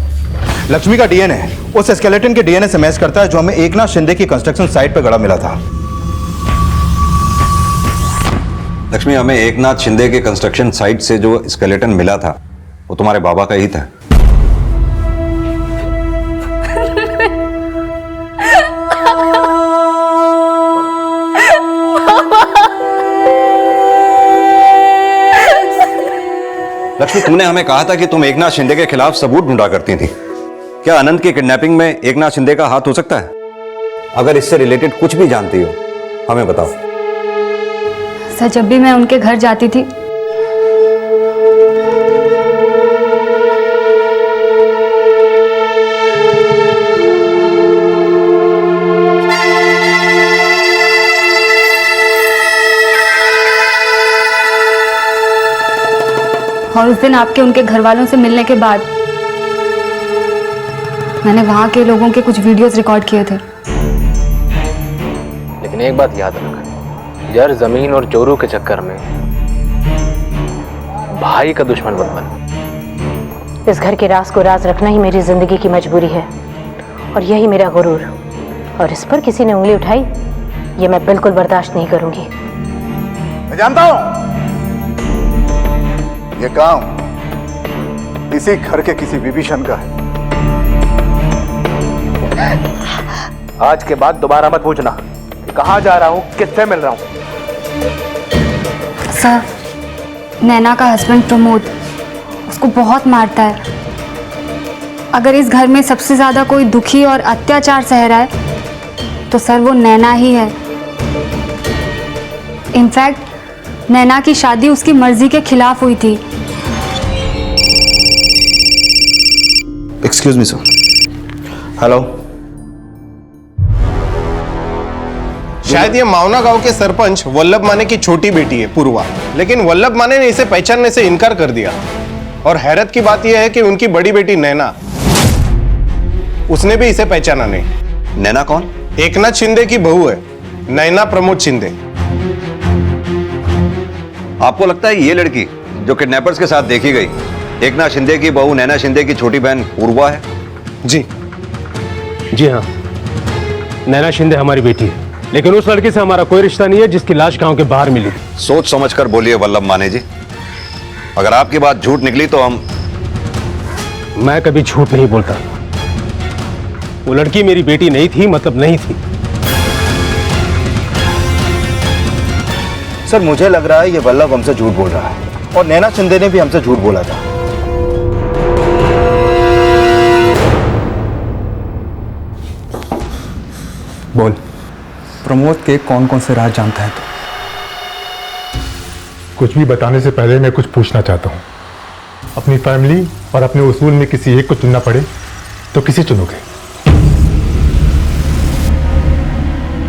Speaker 18: लक्ष्मी का डीएनए उस स्केलेटन के डीएनए से मैच करता है जो हमें एकनाथ शिंदे की कंस्ट्रक्शन साइट पर गड़ा मिला था।
Speaker 19: लक्ष्मी, हमें एकनाथ शिंदे के कंस्ट्रक्शन साइट से जो स्केलेटन मिला था वो तुम्हारे बाबा का ही था। लक्ष्मी, तुमने हमें कहा था कि तुम एकनाथ शिंदे के खिलाफ सबूत ढूंढा करती थी। क्या अनंत की किडनैपिंग में एकनाथ शिंदे का हाथ हो सकता है? अगर इससे रिलेटेड कुछ भी जानती हो हमें बताओ।
Speaker 3: सर जब भी मैं उनके घर जाती थी, और उस दिन आपके उनके घर वालों से मिलने के बाद मैंने वहां के लोगों के कुछ वीडियोस रिकॉर्ड किए थे।
Speaker 13: लेकिन एक बात याद रखना यार, जमीन और चोरों के चक्कर में भाई का दुश्मन मत बन।
Speaker 22: इस घर के राज को राज रखना ही मेरी जिंदगी की मजबूरी है और यही मेरा गुरूर, और इस पर किसी ने उंगली उठाई ये मैं बिल्कुल बर्दाश्त नहीं करूंगी।
Speaker 20: मैं जानता हूं ये काम इसी घर के किसी विभीषण का है। आज के बाद दोबारा मत पूछना कहां जा रहा हूं, किससे मिल रहा हूं।
Speaker 3: सर नैना का हस्बैंड प्रमोद उसको बहुत मारता है। अगर इस घर में सबसे ज्यादा कोई दुखी और अत्याचार सह रहा है तो सर वो नैना ही है। इनफैक्ट नैना की शादी उसकी मर्जी के खिलाफ हुई थी।
Speaker 18: Excuse me sir. हेलो।
Speaker 2: शायद ये मावना गांव के सरपंच वल्लभ माने की छोटी बेटी है पूर्वा, लेकिन वल्लभ माने ने इसे पहचानने से इनकार कर दिया। और हैरत की बात यह है कि उनकी बड़ी बेटी नैना, उसने भी इसे पहचाना नहीं।
Speaker 19: नैना कौन?
Speaker 2: एकनाथ शिंदे की बहू है, नैना प्रमोद शिंदे।
Speaker 19: आपको लगता है ये लड़की जो किडनैपर्स के साथ देखी गई एकनाथ शिंदे की बहू नैना शिंदे की छोटी बहन पूर्वा है?
Speaker 2: जी
Speaker 13: जी हाँ, नैना शिंदे हमारी बेटी है, लेकिन उस लड़के से हमारा कोई रिश्ता नहीं है जिसकी लाश गांव के बाहर मिली थी।
Speaker 19: सोच समझकर बोलिए वल्लभ माने जी, अगर आपकी बात झूठ निकली तो हम।
Speaker 13: मैं कभी झूठ नहीं बोलता। वो लड़की मेरी बेटी नहीं थी, मतलब नहीं थी।
Speaker 5: सर मुझे लग रहा है ये वल्लभ हमसे झूठ बोल रहा है, और नैना शिंदे ने भी हमसे झूठ बोला था।
Speaker 12: बोल, प्रमोद के कौन कौन से राज जानता है तू?
Speaker 15: कुछ भी बताने से पहले मैं कुछ पूछना चाहता हूँ। अपनी फैमिली और अपने उसूल में किसी एक को चुनना पड़े तो किसे चुनोगे?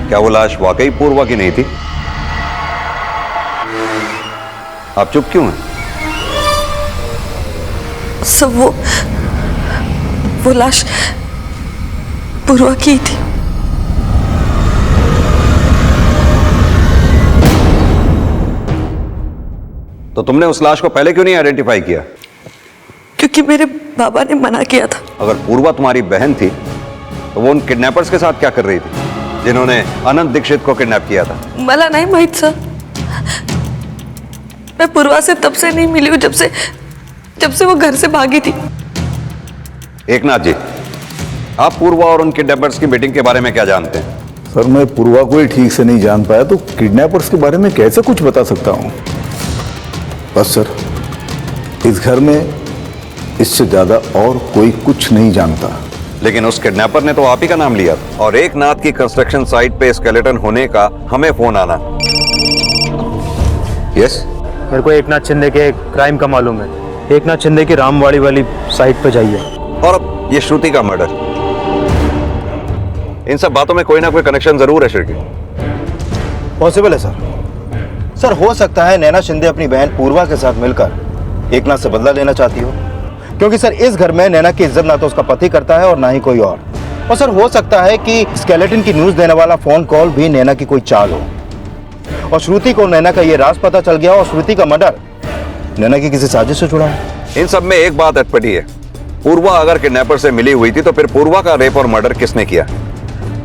Speaker 19: क्या वो लाश वाकई पूर्वा की नहीं थी? आप चुप क्यों हैं?
Speaker 23: सब वो लाश पूर्वा की थी।
Speaker 19: तो तुमने उस लाश को पहले क्यों नहीं आइडेंटिफाई किया?
Speaker 23: क्योंकि मेरे बाबा ने मना किया था।
Speaker 19: अगर पूर्वा तुम्हारी बहन थी तो वो उन किडनैपर्स के साथ क्या कर रही थी जिन्होंने अनंत दीक्षित को किडनैप किया था?
Speaker 23: मला नहीं माहित सर। मैं पूर्वा से तब से नहीं मिली हूँ जब से वो घर से भागी थी।
Speaker 19: एकनाथ जी, आप पूर्वा और उन किडनैपर्स की मीटिंग के बारे में क्या जानते हैं?
Speaker 20: सर मैं पूर्वा को ही ठीक से नहीं जान पाया तो किडनैपर्स के बारे में कैसे कुछ बता सकता हूँ। बस सर, इस घर में इससे ज्यादा और कोई कुछ नहीं जानता।
Speaker 19: लेकिन उस किडनैपर ने तो आप ही का नाम लिया था, और एकनाथ की कंस्ट्रक्शन साइट पे स्केलेटन होने का हमें फोन आना। यस,
Speaker 5: मेरे को एकनाथ शिंदे के क्राइम का मालूम है। एकनाथ शिंदे की रामवाड़ी वाली साइट पे जाइए।
Speaker 19: और अब ये श्रुति का मर्डर, इन सब बातों में कोई ना कोई कनेक्शन जरूर है शिरकी।
Speaker 5: पॉसिबल है सर। सर हो सकता है नैना शिंदे अपनी बहन पूर्वा के साथ मिलकर एकनाथ से बदला लेना चाहती हो, क्योंकि सर इस घर में नैना की इज्जत ना तो उसका पति करता है और ना ही कोई और सर हो सकता है कि स्केलेटन की न्यूज देने वाला फोन कॉल भी नैना की कोई चाल हो, और श्रुति को नैना का ये राज पता चल गया और श्रुति का मर्डर नैना की किसी साजिश से जुड़ा है।
Speaker 19: इन सब में एक बात अटपटी है, पूर्वा अगर किडनैपर से मिली हुई थी तो फिर पूर्वा का रेप और मर्डर किसने किया?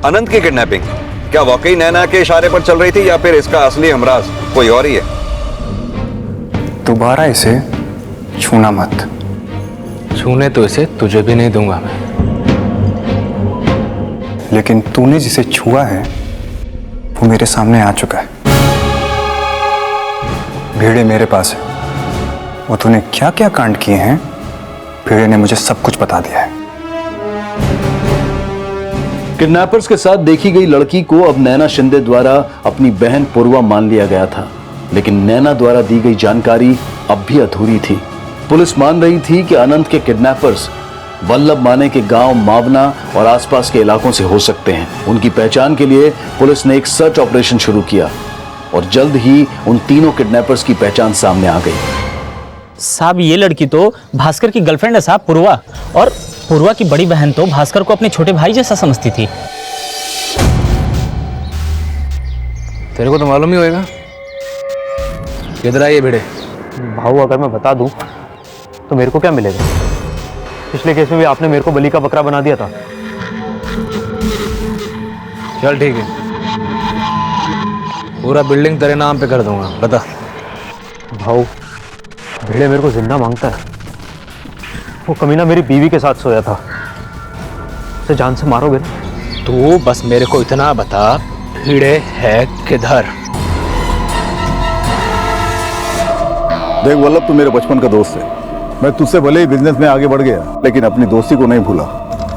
Speaker 19: अनंत की किडनैपिंग क्या वाकई नैना के इशारे पर चल रही थी, या फिर इसका असली हमराज कोई और ही है?
Speaker 12: दोबारा इसे छूना मत।
Speaker 17: छूने तो इसे तुझे भी नहीं दूंगा मैं।
Speaker 12: लेकिन तूने जिसे छुआ है वो मेरे सामने आ चुका है। भेड़े मेरे पास है। वो तूने क्या क्या कांड किए हैं, भेड़े ने मुझे सब कुछ बता दिया है।
Speaker 1: किडनैपर्स के साथ देखी गई लड़की को अब नैना शिंदे द्वारा अपनी बहन पूर्वा मान लिया गया था, लेकिन नैना द्वारा दी गई जानकारी अब भी अधूरी थी। पुलिस मान रही थी कि अनंत के किडनैपर्स वल्लभ माने के गांव मावना और आसपास के इलाकों से हो सकते हैं। उनकी पहचान के लिए पुलिस ने एक सर्च ऑपरेशन शुरू किया और जल्द ही उन तीनों किडनैपर्स की पहचान सामने आ गई।
Speaker 10: साहब ये लड़की तो भास्कर की गर्लफ्रेंड है साहब, पूर्वा, और पूर्वा की बड़ी बहन तो भास्कर को अपने छोटे भाई जैसा समझती थी।
Speaker 17: तेरे को तो मालूम ही होगा। किधर आए ये भेड़े?
Speaker 5: भाऊ अगर मैं बता दूं तो मेरे को क्या मिलेगा? पिछले केस में भी आपने मेरे को बलि का बकरा बना दिया था।
Speaker 17: चल ठीक है, पूरा बिल्डिंग तेरे नाम पे कर दूंगा। बता।
Speaker 5: भाऊ भेड़े मेरे को जिंदा मांगता है। वो कमीना मेरी बीवी के साथ सोया था। उसे जान से मारोगे?
Speaker 17: तू बस मेरे को इतना बता, भेड़े है किधर?
Speaker 20: देख वल्लभ, तू मेरे बचपन का दोस्त है। मैं तुझसे भले ही बिजनेस में आगे बढ़ गया, लेकिन अपनी दोस्ती को नहीं भूला।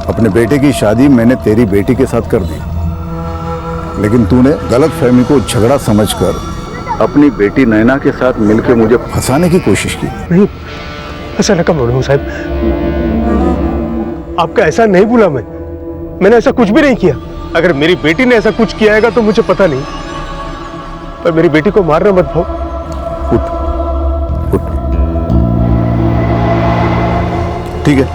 Speaker 20: अपने बेटे की शादी मैंने तेरी बेटी के साथ कर दी, लेकिन तूने गलत फहमी को झगड़ा समझकर अपनी बेटी नैना के साथ मिलकर मुझे फंसाने की कोशिश की।
Speaker 13: नहीं, ऐसा न करो साहब। आपका ऐसा नहीं भूला मैंने ऐसा कुछ भी नहीं किया। अगर मेरी बेटी ने ऐसा कुछ किया है तो मुझे पता नहीं, पर मेरी बेटी को मारना मत भाऊ।
Speaker 20: ठीक है,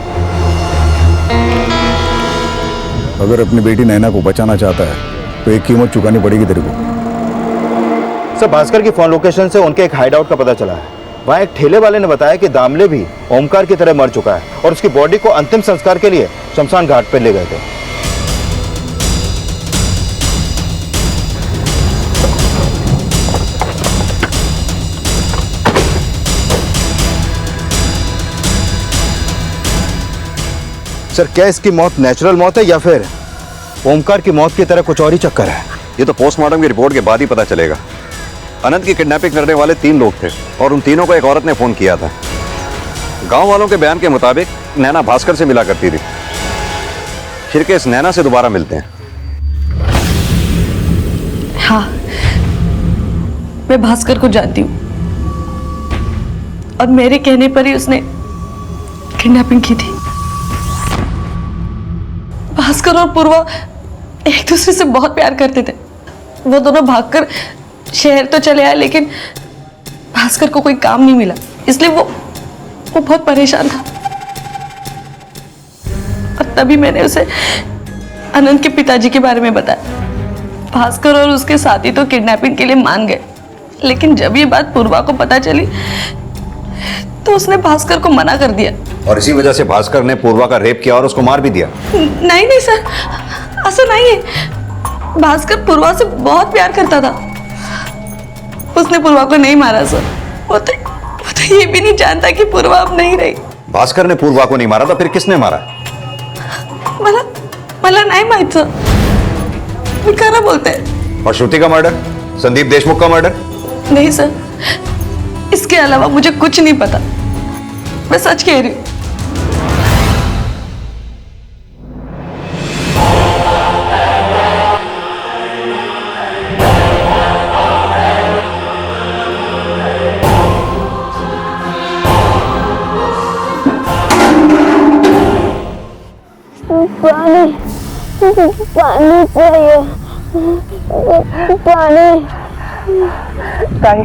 Speaker 20: अगर अपनी बेटी नैना को बचाना चाहता है तो एक कीमत चुकानी पड़ेगी तेरे को।
Speaker 18: सर, भास्कर की फोन लोकेशन से उनके एक हाइडआउट का पता चला है। वहाँ एक ठेले वाले ने बताया कि दामले भी ओमकार की तरह मर चुका है और उसकी बॉडी को अंतिम संस्कार के लिए शमशान घाट पर ले गए थे। सर, क्या इसकी मौत नेचुरल मौत है या फिर ओमकार की मौत की तरह कुछ और ही चक्कर है?
Speaker 19: ये तो पोस्टमार्टम की रिपोर्ट के बाद ही पता चलेगा। अनंत की किडनैपिंग करने वाले 3 लोग थे और उन तीनों को एक औरत ने फोन किया था। गांव वालों के बयान के मुताबिक नैना भास्कर से मिला करती थी। फिर के इस नैना से दोबारा मिलते हैं।
Speaker 23: हाँ, मैं भास्कर को जानती हूँ और मेरे कहने पर ही उसने किडनैपिंग की थी। भास्कर और पूर्वा एक दूसरे से बहुत प्यार करते थे। वो दोनों भागकर शहर तो चले आए, लेकिन भास्कर को कोई काम नहीं मिला, इसलिए वो बहुत परेशान था। और तभी मैंने उसे अनंत के पिताजी के बारे में बताया। भास्कर और उसके साथी तो किडनैपिंग के लिए मान गए, लेकिन जब ये बात पूर्वा को पता चली तो उसने भास्कर को मना कर दिया।
Speaker 19: और इसी वजह से भास्कर ने पूर्वा का रेप किया और उसको मार भी दिया।
Speaker 23: नहीं नहीं सर, ऐसा नहीं है। भास्कर पूर्वा से बहुत प्यार करता था। उसने पूर्वा को नहीं मारा सर। वो तो ये भी नहीं जानता कि पूर्वा अब नहीं रही।
Speaker 19: भास्कर ने पूर्वा को नहीं मारा था, फिर किसने मारा?
Speaker 23: मला नहीं माहित सर, खरा बोलते हैं।
Speaker 19: और श्रुति का मर्डर, संदीप देशमुख का मर्डर?
Speaker 23: नहीं सर, इसके अलावा मुझे कुछ नहीं पता। मैं सच कह रही हूँ।
Speaker 9: पानी पानी चाहिए, पानी।
Speaker 11: ताई,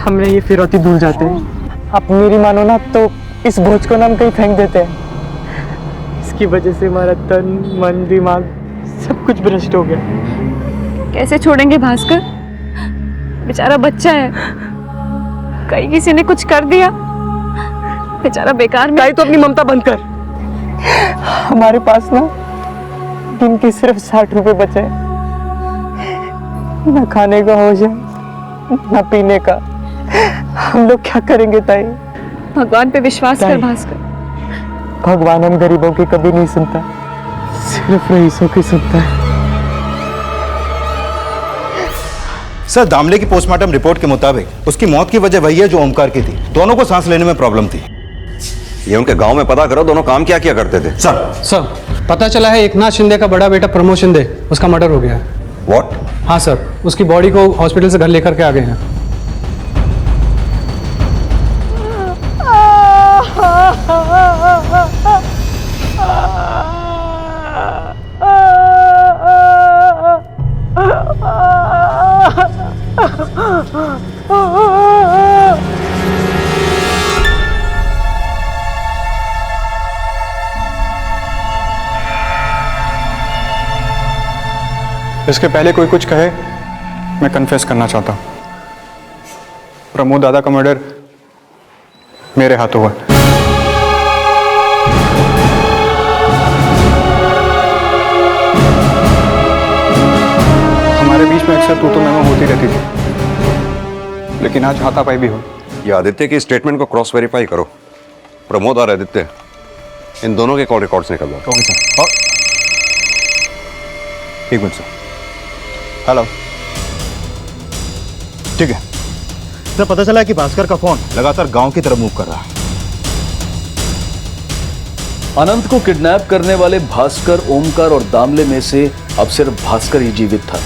Speaker 11: हमने ये फिरौती भूल जाते हैं। आप मेरी मानो ना तो इस बोझ को ना हम कहीं फेंक देते हैं। इसकी वजह से हमारा तन मन दिमाग सब कुछ भ्रष्ट हो गया।
Speaker 7: कैसे छोड़ेंगे भास्कर? बेचारा बच्चा है, कहीं किसी ने कुछ कर दिया, बेचारा बेकार में।
Speaker 11: ताई तो अपनी ममता बंद कर। हमारे पास ना दिन के सिर्फ 60 रुपए बचे हैं। ना खाने का हो जाए ना पीने का। हम लोग क्या करेंगे ताई?
Speaker 7: भगवान पे विश्वास कर भास्कर।
Speaker 11: भगवान हम गरीबों की कभी नहीं सुनता, सिर्फ रईसों की सुनता है।
Speaker 18: सर, दामले की पोस्टमार्टम रिपोर्ट के मुताबिक उसकी मौत की वजह वही है जो ओमकार की थी। दोनों को सांस लेने में प्रॉब्लम थी।
Speaker 19: ये उनके गांव में पता करो, दोनों काम क्या किया करते थे?
Speaker 4: सर, पता चला है एकनाथ शिंदे का बड़ा बेटा प्रमोद शिंदे, उसका मर्डर हो गया है।
Speaker 19: व्हाट?
Speaker 4: हाँ सर, उसकी बॉडी को हॉस्पिटल से घर लेकर के आ गए हैं।
Speaker 12: इसके पहले कोई कुछ कहे, मैं कन्फेस करना चाहता हूं। प्रमोद दादा का मर्डर मेरे हाथों हुआ। हमारे बीच में अक्सर तू मैं होती रहती थी, लेकिन आज हाथापाई भी हो।
Speaker 19: ये आदित्य की स्टेटमेंट को क्रॉस वेरीफाई करो। प्रमोद और आदित्य, इन दोनों के कॉल रिकॉर्ड्स निकलवा।
Speaker 18: Okay sir. और एक मिनट सर। हेलो, ठीक है सर। पता चला कि भास्कर का फोन लगातार गांव की तरफ मूव कर रहा है।
Speaker 1: अनंत को किडनैप करने वाले भास्कर, ओमकार और दामले में से अब सिर्फ भास्कर ही जीवित था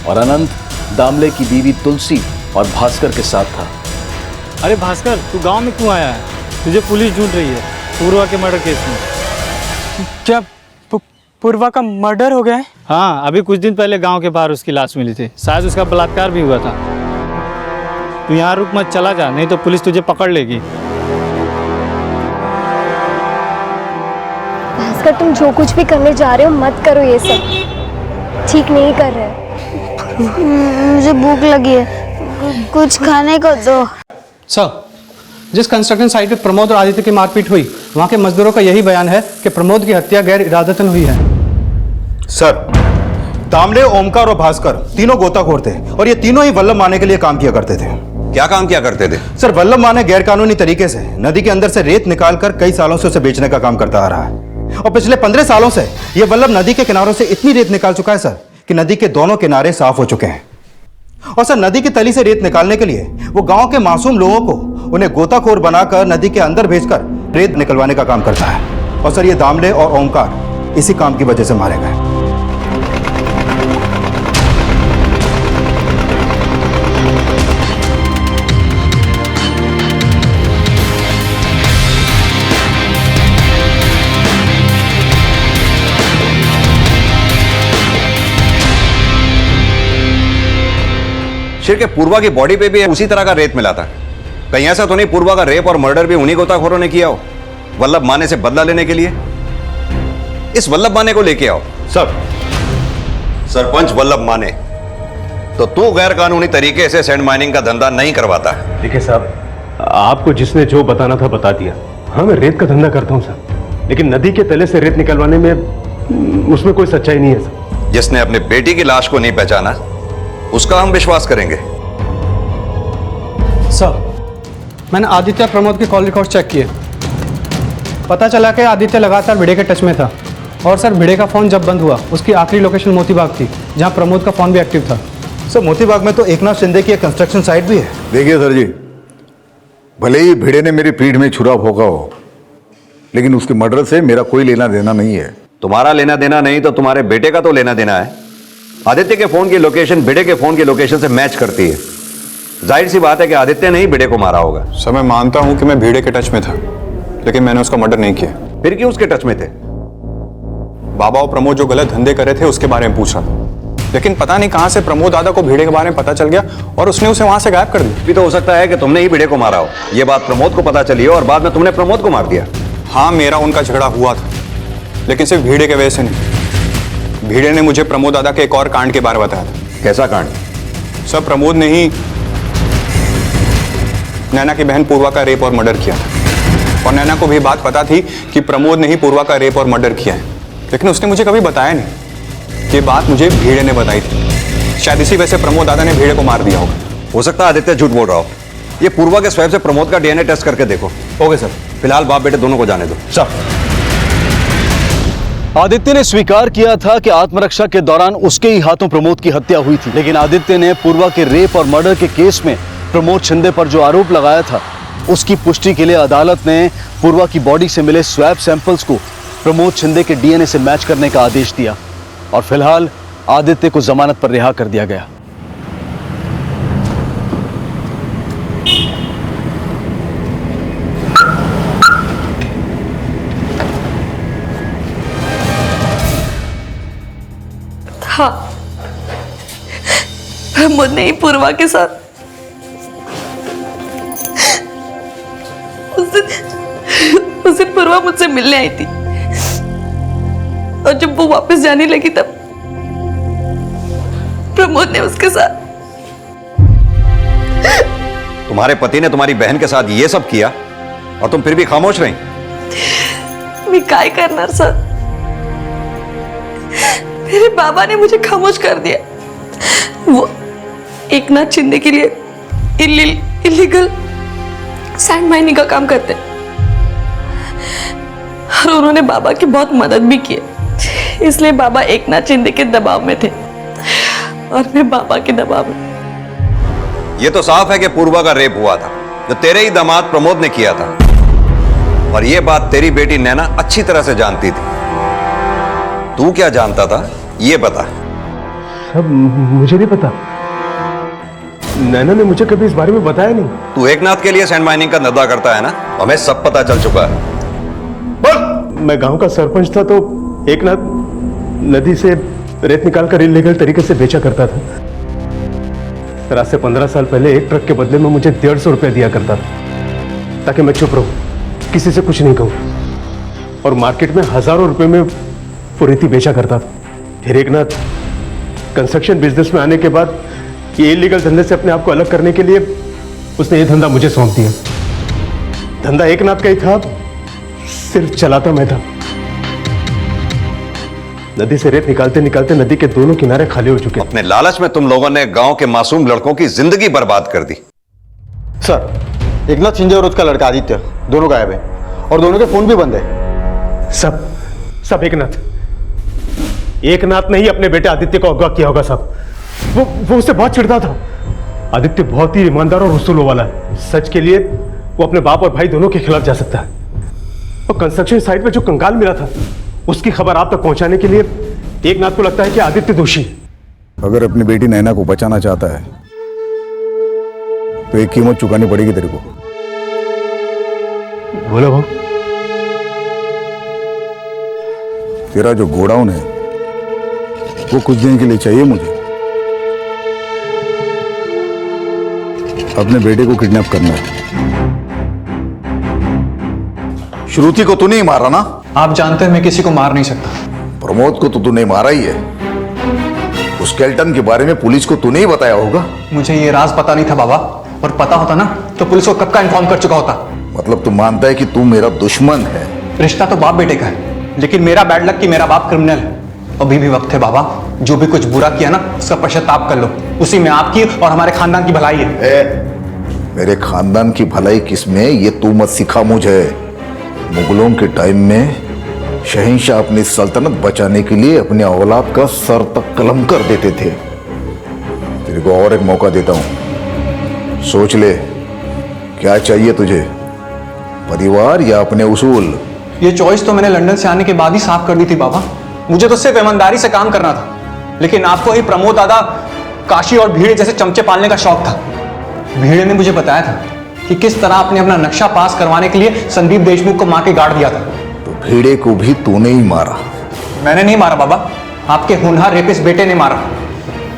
Speaker 1: और अनंत दामले की बीवी तुलसी और भास्कर के साथ था।
Speaker 14: अरे भास्कर, तू गांव में क्यों आया है? तुझे पुलिस ढूंढ रही है पूर्वा के मर्डर केस में।
Speaker 11: क्या पूर्वा का मर्डर हो गया है?
Speaker 14: हाँ, अभी कुछ दिन पहले गांव के बाहर उसकी लाश मिली थी। शायद उसका बलात्कार भी हुआ था। तू यहाँ रुक मत, चला जा, नहीं तो पुलिस तुझे पकड़ लेगी।
Speaker 9: भास्कर, तुम जो कुछ भी करने जा रहे हो मत करो, ये सब ठीक नहीं कर रहे।
Speaker 8: मुझे भूख लगी है, कुछ खाने को दो।
Speaker 4: सर, जिस कंस्ट्रक्शन साइट पे प्रमोद और आदित्य की मारपीट हुई, वहाँ के मजदूरों का यही बयान है कि प्रमोद की हत्या गैर इरादतन हुई है।
Speaker 18: सर, दामले, ओमकार और भास्कर तीनों गोताखोर थे और ये तीनों ही वल्लभ माने के लिए काम किया करते थे।
Speaker 19: क्या काम किया करते थे?
Speaker 18: सर, वल्लभ माने गैरकानूनी तरीके से नदी के अंदर से रेत निकालकर कई सालों से उसे बेचने का काम करता आ रहा है और पिछले 15 सालों से ये वल्लभ नदी के किनारों से इतनी रेत निकाल चुका है सर कि नदी के दोनों किनारे साफ हो चुके हैं। और सर, नदी की तली से रेत निकालने के लिए वो गांव के मासूम लोगों को उन्हें गोताखोर बनाकर नदी के अंदर भेजकर रेत निकलवाने का काम करता है। और सर, ये दामले और ओमकार इसी काम की वजह से मारे गए।
Speaker 19: शिर के पूर्वा की बॉडी पे भी उसी तरह का रेत मिला था। कहीं ऐसा तो नहीं पूर्वा का रेप और मर्डर भी उन्हीं गोताखोरों ने किया हो, वल्लभ माने से बदला लेने के लिए? इस वल्लभ माने को लेके आओ।
Speaker 18: सब
Speaker 19: सरपंच वल्लभ माने, तो तू गैर कानूनी तरीके से सैंड माइनिंग का धंधा नहीं करवाता।
Speaker 13: देखिए साहब, आपको जिसने जो बताना था बता दिया। हाँ, मैं रेत का धंधा करता हूँ सर, लेकिन नदी के तले से रेत निकलवाने में उसमें कोई सच्चाई नहीं है सर।
Speaker 19: जिसने अपने बेटी की लाश को नहीं पहचाना उसका हम विश्वास करेंगे?
Speaker 4: सर, मैंने आदित्य और प्रमोद के कॉल रिकॉर्ड चेक किए। पता चला कि आदित्य लगातार भिड़े के टच में था और सर, भिड़े का फ़ोन जब बंद हुआ उसकी आखिरी लोकेशन मोतीबाग थी, जहां प्रमोद का फ़ोन भी एक्टिव था।
Speaker 18: सर, मोतीबाग में तो एकनाथ शिंदे की एक कंस्ट्रक्शन साइट भी है।
Speaker 20: देखिए सर जी, भले ही भिड़े ने मेरी पीठ में छुरा भोंका हो, लेकिन उसके मर्डर से मेरा कोई लेना देना नहीं है।
Speaker 19: तुम्हारा लेना देना नहीं तो तुम्हारे बेटे का तो लेना देना है। आदित्य के फोन की लोकेशन भिड़े के फोन की लोकेशन से मैच करती है। जाहिर सी बात है कि आदित्य ने ही भिड़े को मारा होगा।
Speaker 12: सर, मैं मानता हूं कि मैं भिड़े के टच में था, लेकिन मैंने उसका मर्डर नहीं किया।
Speaker 19: फिर क्यों उसके टच में थे?
Speaker 12: बाबा और प्रमोद जो गलत धंधे कर रहे थे उसके बारे में पूछ रहा था, लेकिन पता नहीं कहां से प्रमोद दादा को भिड़े के बारे में पता चल गया और उसने उसे वहां से गायब कर दिया।
Speaker 19: भी तो हो सकता है कि तुमने ही भिड़े को मारा हो, ये बात प्रमोद को पता चली हो और बाद में तुमने प्रमोद को मार दिया।
Speaker 12: हाँ, मेरा उनका झगड़ा हुआ था, लेकिन सिर्फ भिड़े के वजह से नहीं। भिड़े ने मुझे प्रमोद दादा के एक और कांड के बारे में बताया था।
Speaker 19: कैसा कांड?
Speaker 12: सर, प्रमोद ने ही नैना की बहन पूर्वा का रेप और मर्डर किया था और नैना को भी बात पता थी कि प्रमोद ने ही पूर्वा का रेप और मर्डर किया है, लेकिन उसने मुझे कभी बताया नहीं। ये बात मुझे भिड़े ने बताई थी। शायद इसी वजह से प्रमोद दादा ने भिड़े को मार दिया होगा।
Speaker 19: हो सकता है आदित्य झूठ बोल रहा हो। ये पूर्वा के स्वैब से प्रमोद का डीएनए टेस्ट करके देखो।
Speaker 18: Okay sir.
Speaker 19: फिलहाल बाप बेटे दोनों को जाने दो।
Speaker 18: सर,
Speaker 1: आदित्य ने स्वीकार किया था कि आत्मरक्षा के दौरान उसके ही हाथों प्रमोद की हत्या हुई थी, लेकिन आदित्य ने पूर्वा के रेप और मर्डर के केस में प्रमोद शिंदे पर जो आरोप लगाया था उसकी पुष्टि के लिए अदालत ने पूर्वा की बॉडी से मिले स्वैब सैंपल्स को प्रमोद शिंदे के डीएनए से मैच करने का आदेश दिया और फिलहाल आदित्य को जमानत पर रिहा कर दिया गया।
Speaker 23: हाँ, प्रमोद ने ही पूर्वा के साथ उस दिन पूर्वा मुझसे मिलने आई थी और जब वो वापस जाने लगी तब प्रमोद ने उसके साथ।
Speaker 19: तुम्हारे पति ने तुम्हारी बहन के साथ ये सब किया और तुम फिर भी खामोश रही?
Speaker 23: मैं काय करना सर, मेरे बाबा ने मुझे खामोश कर दिया। वो एकनाथ शिंदे के लिए इलीगल सैंड माइनिंग का काम करते और उन्होंने बाबा की बहुत मदद भी की, इसलिए बाबा एकनाथ शिंदे के दबाव में थे और मैं बाबा के दबाव में।
Speaker 19: ये तो साफ है कि पूर्वा का रेप हुआ था जो तेरे ही दामाद प्रमोद ने किया था और ये बात तेरी बेटी नैना अच्छी तरह से जानती थी। तू क्या जानता था ये बता।
Speaker 13: अब मुझे नहीं पता, नैना ने मुझे कभी इस बारे में बताया नहीं।
Speaker 19: तू एकनाथ के लिए सैंड माइनिंग का धंधा करता है ना, हमें सब पता चल चुका है।
Speaker 13: मैं गांव का सरपंच था तो एकनाथ नदी से रेत निकालकर इलीगल तरीके से बेचा करता था। आज से 15 साल पहले एक ट्रक के बदले में मुझे 150 रुपए दिया करता था ताकि मैं चुप रहूं, किसी से कुछ नहीं कहूं। और मार्केट में हजारों रुपए में वो रेती बेचा करता था। फिर एक नाथ कंस्ट्रक्शन बिजनेस में आने के बाद ये इलीगल धंधे से अपने आप को अलग करने के लिए उसने ये धंधा मुझे सौंप दिया। धंधा एक नाथ का ही था, सिर्फ चलाता मैं था। नदी से रेत निकालते निकालते नदी के दोनों किनारे खाली हो चुके।
Speaker 19: अपने लालच में तुम लोगों ने गांव के मासूम लड़कों की जिंदगी बर्बाद कर दी।
Speaker 18: सर, एकनाथ शिंदे और उसका लड़का आदित्य दोनों गायब है और दोनों के फोन भी बंद है।
Speaker 13: सब एक नाथ ने ही अपने बेटे आदित्य को अगवा किया होगा साहब। वो उससे बहुत चिढ़ता था। आदित्य बहुत ही ईमानदार और उसूलों वाला है। सच के लिए वो अपने बाप और भाई दोनों के खिलाफ जा सकता है। और कंस्ट्रक्शन साइट में जो कंकाल मिला था उसकी खबर आप तक पहुंचाने के लिए एक नाथ को लगता है कि आदित्य दोषी है।
Speaker 20: अगर अपनी बेटी नैना को बचाना चाहता है तो एक कीमत चुकानी पड़ेगी तेरे को।
Speaker 13: बोलो भाऊ।
Speaker 20: तेरा जो गोडाउन है वो कुछ दिन के लिए चाहिए मुझे। अपने बेटे को किडनैप करना है। श्रुति को तू नहीं मारा ना?
Speaker 11: आप जानते हैं मैं किसी को मार नहीं सकता।
Speaker 20: प्रमोद को तो तूने मारा ही है। उस स्केलेटन के बारे में पुलिस को तूने ही बताया होगा।
Speaker 11: मुझे ये राज पता नहीं था बाबा, और पता होता ना तो पुलिस को कब का इन्फॉर्म कर चुका होता।
Speaker 20: मतलब तू मानता है कि तू मेरा दुश्मन है?
Speaker 11: रिश्ता तो बाप बेटे का है, लेकिन मेरा बैड लक कि मेरा बाप क्रिमिनल है। अभी भी वक्त है बाबा, जो भी कुछ बुरा किया ना उसका पश्चाताप कर लो। उसी में आपकी और हमारे खानदान की भलाई है।
Speaker 20: मेरे खानदान की भलाई किसमें, ये तू मत सिखा मुझे। मुगलों के टाइम में शहंशाह अपनी सल्तनत बचाने के लिए अपने औलाद का सर तक कलम कर देते थे। तेरे को और एक मौका देता हूं, सोच ले क्या चाहिए तुझे, परिवार या अपने उसूल?
Speaker 11: ये चॉइस तो मैंने लंदन से आने के बाद ही साफ कर दी थी बाबा। मुझे तो सिर्फ ईमानदारी से काम करना था, लेकिन आपको ही प्रमोद दादा, काशी और भीड़े जैसे चमचे पालने का शौक था। भीड़े ने मुझे बताया था कि किस तरह आपने अपना नक्शा पास करवाने के लिए संदीप देशमुख को मार के गाड़ दिया था।
Speaker 20: तो भीड़े को भी तूने ही मारा?
Speaker 11: मैंने नहीं मारा बाबा, आपके होनहार रेपिस्ट बेटे ने मारा।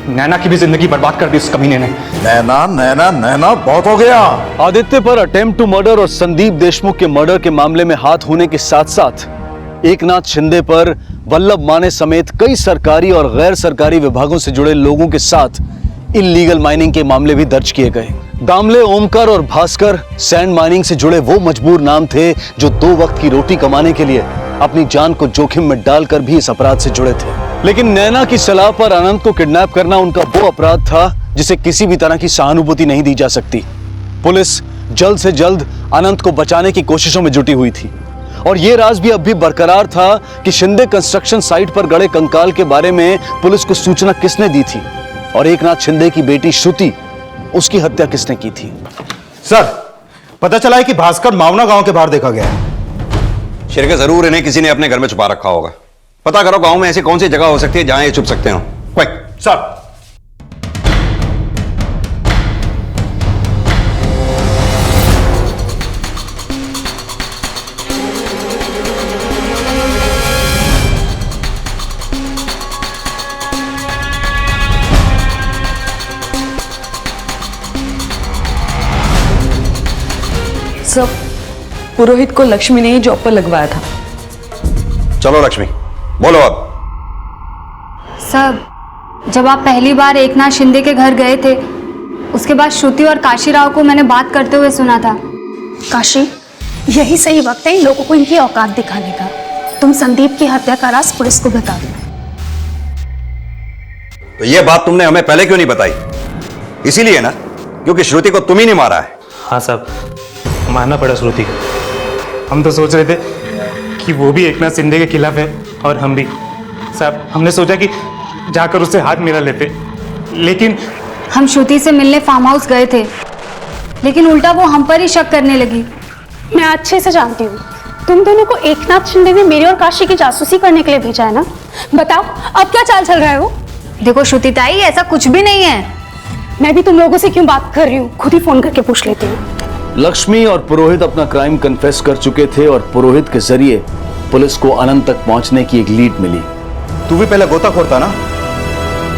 Speaker 11: नैना की भी जिंदगी बर्बाद कर दी उस कमीने ने।
Speaker 20: नैना नैना नैना बहुत हो गया।
Speaker 1: आदित्य पर अटेम्प्ट टू मर्डर और संदीप देशमुख के मर्डर के मामले में हाथ होने के साथ साथ एकनाथ शिंदे पर वल्लभ माने समेत कई सरकारी और गैर सरकारी विभागों से जुड़े लोगों के साथ इल्लीगल माइनिंग के मामले भी दर्ज किए गए। दामले, ओमकार और भास्कर सैंड माइनिंग से जुड़े वो मजबूर नाम थे जो 2 वक्त की रोटी कमाने के लिए अपनी जान को जोखिम में डालकर भी इस अपराध से जुड़े थे। लेकिन नैना की सलाह पर अनंत को किडनैप करना उनका वो अपराध था जिसे किसी भी तरह की सहानुभूति नहीं दी जा सकती। पुलिस जल्द से जल्द अनंत को बचाने की कोशिशों में जुटी हुई थी और यह राज भी अब भी बरकरार था कि शिंदे कंस्ट्रक्शन साइट पर गड़े कंकाल के बारे में पुलिस को सूचना किसने दी थी और एकनाथ शिंदे की बेटी श्रुति, उसकी हत्या किसने की थी।
Speaker 18: सर, पता चला है कि भास्कर मावना गांव के बाहर देखा गया है।
Speaker 19: शिरके जरूर इन्हें किसी ने अपने घर में छुपा रखा होगा। पता करो गांव में ऐसी कौन सी जगह हो सकती है जहां ये छुप सकते हो। Quick
Speaker 18: sir.
Speaker 23: सब पुरोहित को लक्ष्मी ने ही जॉब पर लगवाया था।
Speaker 19: चलो लक्ष्मी, बोलो अब।
Speaker 7: सर, जब आप पहली बार एकनाथ शिंदे के घर गए थे, उसके बाद श्रुति और काशीराव को मैंने बात करते हुए सुना था।
Speaker 9: काशी, यही सही वक्त है इन लोगों को इनकी औकात दिखाने का। तुम संदीप की हत्या का राज पुलिस को बता दो।
Speaker 19: तो ये बात तुमने हमें पहले क्यों नहीं बताई? इसीलिए ना, क्योंकि श्रुति को तुम ही नहीं मारा है।
Speaker 14: हाँ साहब, मारना पड़ा श्रुति को। हम तो सोच रहे थे कि वो भी एकनाथ शिंदे के खिलाफ है और हम भी। साहब, हमने सोचा कि जाकर उससे हाथ मिला लेते, लेकिन
Speaker 7: हम श्रुति से मिलने फार्म हाउस गए थे, लेकिन उल्टा वो हम पर ही शक करने लगी।
Speaker 9: मैं अच्छे से जानती हूँ, तुम दोनों को एकनाथ शिंदे ने मेरी और काशी की जासूसी करने के लिए भेजा है ना। बताओ अब क्या चाल चल रहा है वो?
Speaker 7: देखो श्रुति ताई, ऐसा कुछ भी नहीं है।
Speaker 9: मैं भी तुम लोगों से क्यों बात कर रही हूँ, खुद ही फोन करके पूछ लेती हूँ।
Speaker 1: लक्ष्मी और पुरोहित अपना क्राइम कन्फेस कर चुके थे और पुरोहित के जरिए पुलिस को अनंत तक पहुंचने की एक लीड मिली।
Speaker 18: तू भी पहले गोताखोर था ना,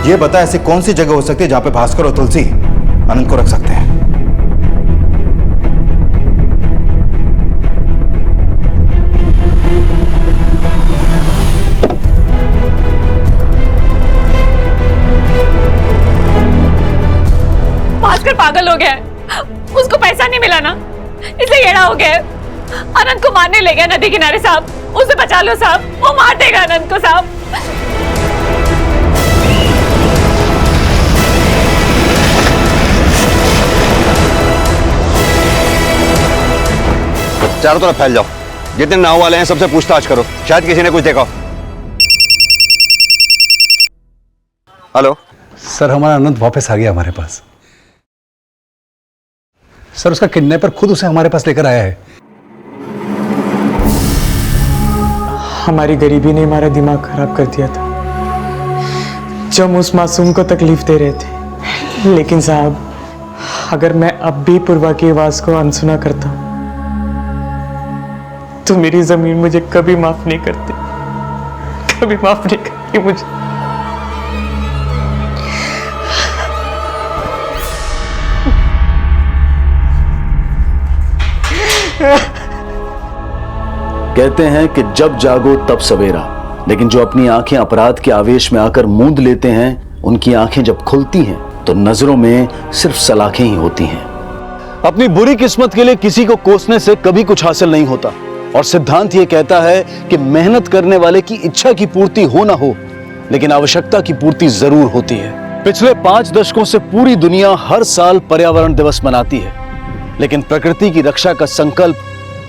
Speaker 18: ये बता ऐसी कौन सी जगह हो सकती है जहां पे भास्कर और तुलसी अनंत को रख सकते हैं?
Speaker 9: हो गया है, उसको पैसा नहीं मिला ना, इसलिए येड़ा हो गया है। अनंत को मारने ले गया नदी किनारे साहब, उसे बचा लो साहब, वो मार देगा अनंत को साहब।
Speaker 19: चारों तरफ फैल जाओ, जितने नाव वाले हैं सबसे पूछताछ करो, शायद किसी ने कुछ देखा हो। हेलो
Speaker 6: सर, हमारा अनंत वापस आ गया हमारे पास। सर, उसका किडनैपर खुद उसे हमारे पास लेकर आया है।
Speaker 16: हमारी गरीबी ने हमारा दिमाग खराब कर दिया था, जब उस मासूम को तकलीफ दे रहे थे। लेकिन साहब, अगर मैं अब भी पूर्वा की आवाज को अनसुना करता तो मेरी जमीन मुझे कभी माफ नहीं करती, कभी माफ नहीं करती मुझे।
Speaker 1: कहते हैं कि जब जागो तब सवेरा, लेकिन जो अपनी आंखें अपराध के आवेश में आकर मूंद लेते हैं, उनकी आंखें जब खुलती हैं तो नजरों में सिर्फ सलाखें ही होती हैं। अपनी बुरी किस्मत के लिए किसी को कोसने से कभी कुछ हासिल नहीं होता, और सिद्धांत ये कहता है कि मेहनत करने वाले की इच्छा की पूर्ति हो ना हो, लेकिन आवश्यकता की पूर्ति जरूर होती है। पिछले 5 दशकों से पूरी दुनिया हर साल पर्यावरण दिवस मनाती है, लेकिन प्रकृति की रक्षा का संकल्प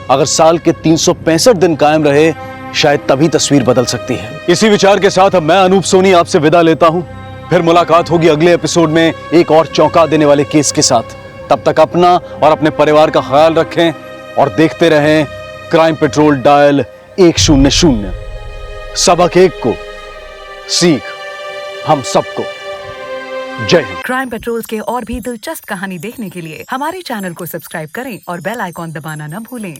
Speaker 1: अगर साल के 365 दिन कायम रहे, शायद तभी तस्वीर बदल सकती है। इसी विचार के साथ अब मैं अनूप सोनी आपसे विदा लेता हूं। फिर मुलाकात होगी अगले एपिसोड में एक और चौंका देने वाले केस के साथ। तब तक अपना और अपने परिवार का ख्याल रखें और देखते रहें क्राइम पेट्रोल डायल 100। सबक एक को, सीख हम सबको। जय हिंद।
Speaker 21: क्राइम पेट्रोल के और भी दिलचस्प कहानी देखने के लिए हमारे चैनल को सब्सक्राइब करें और बेल आइकॉन दबाना न भूलें।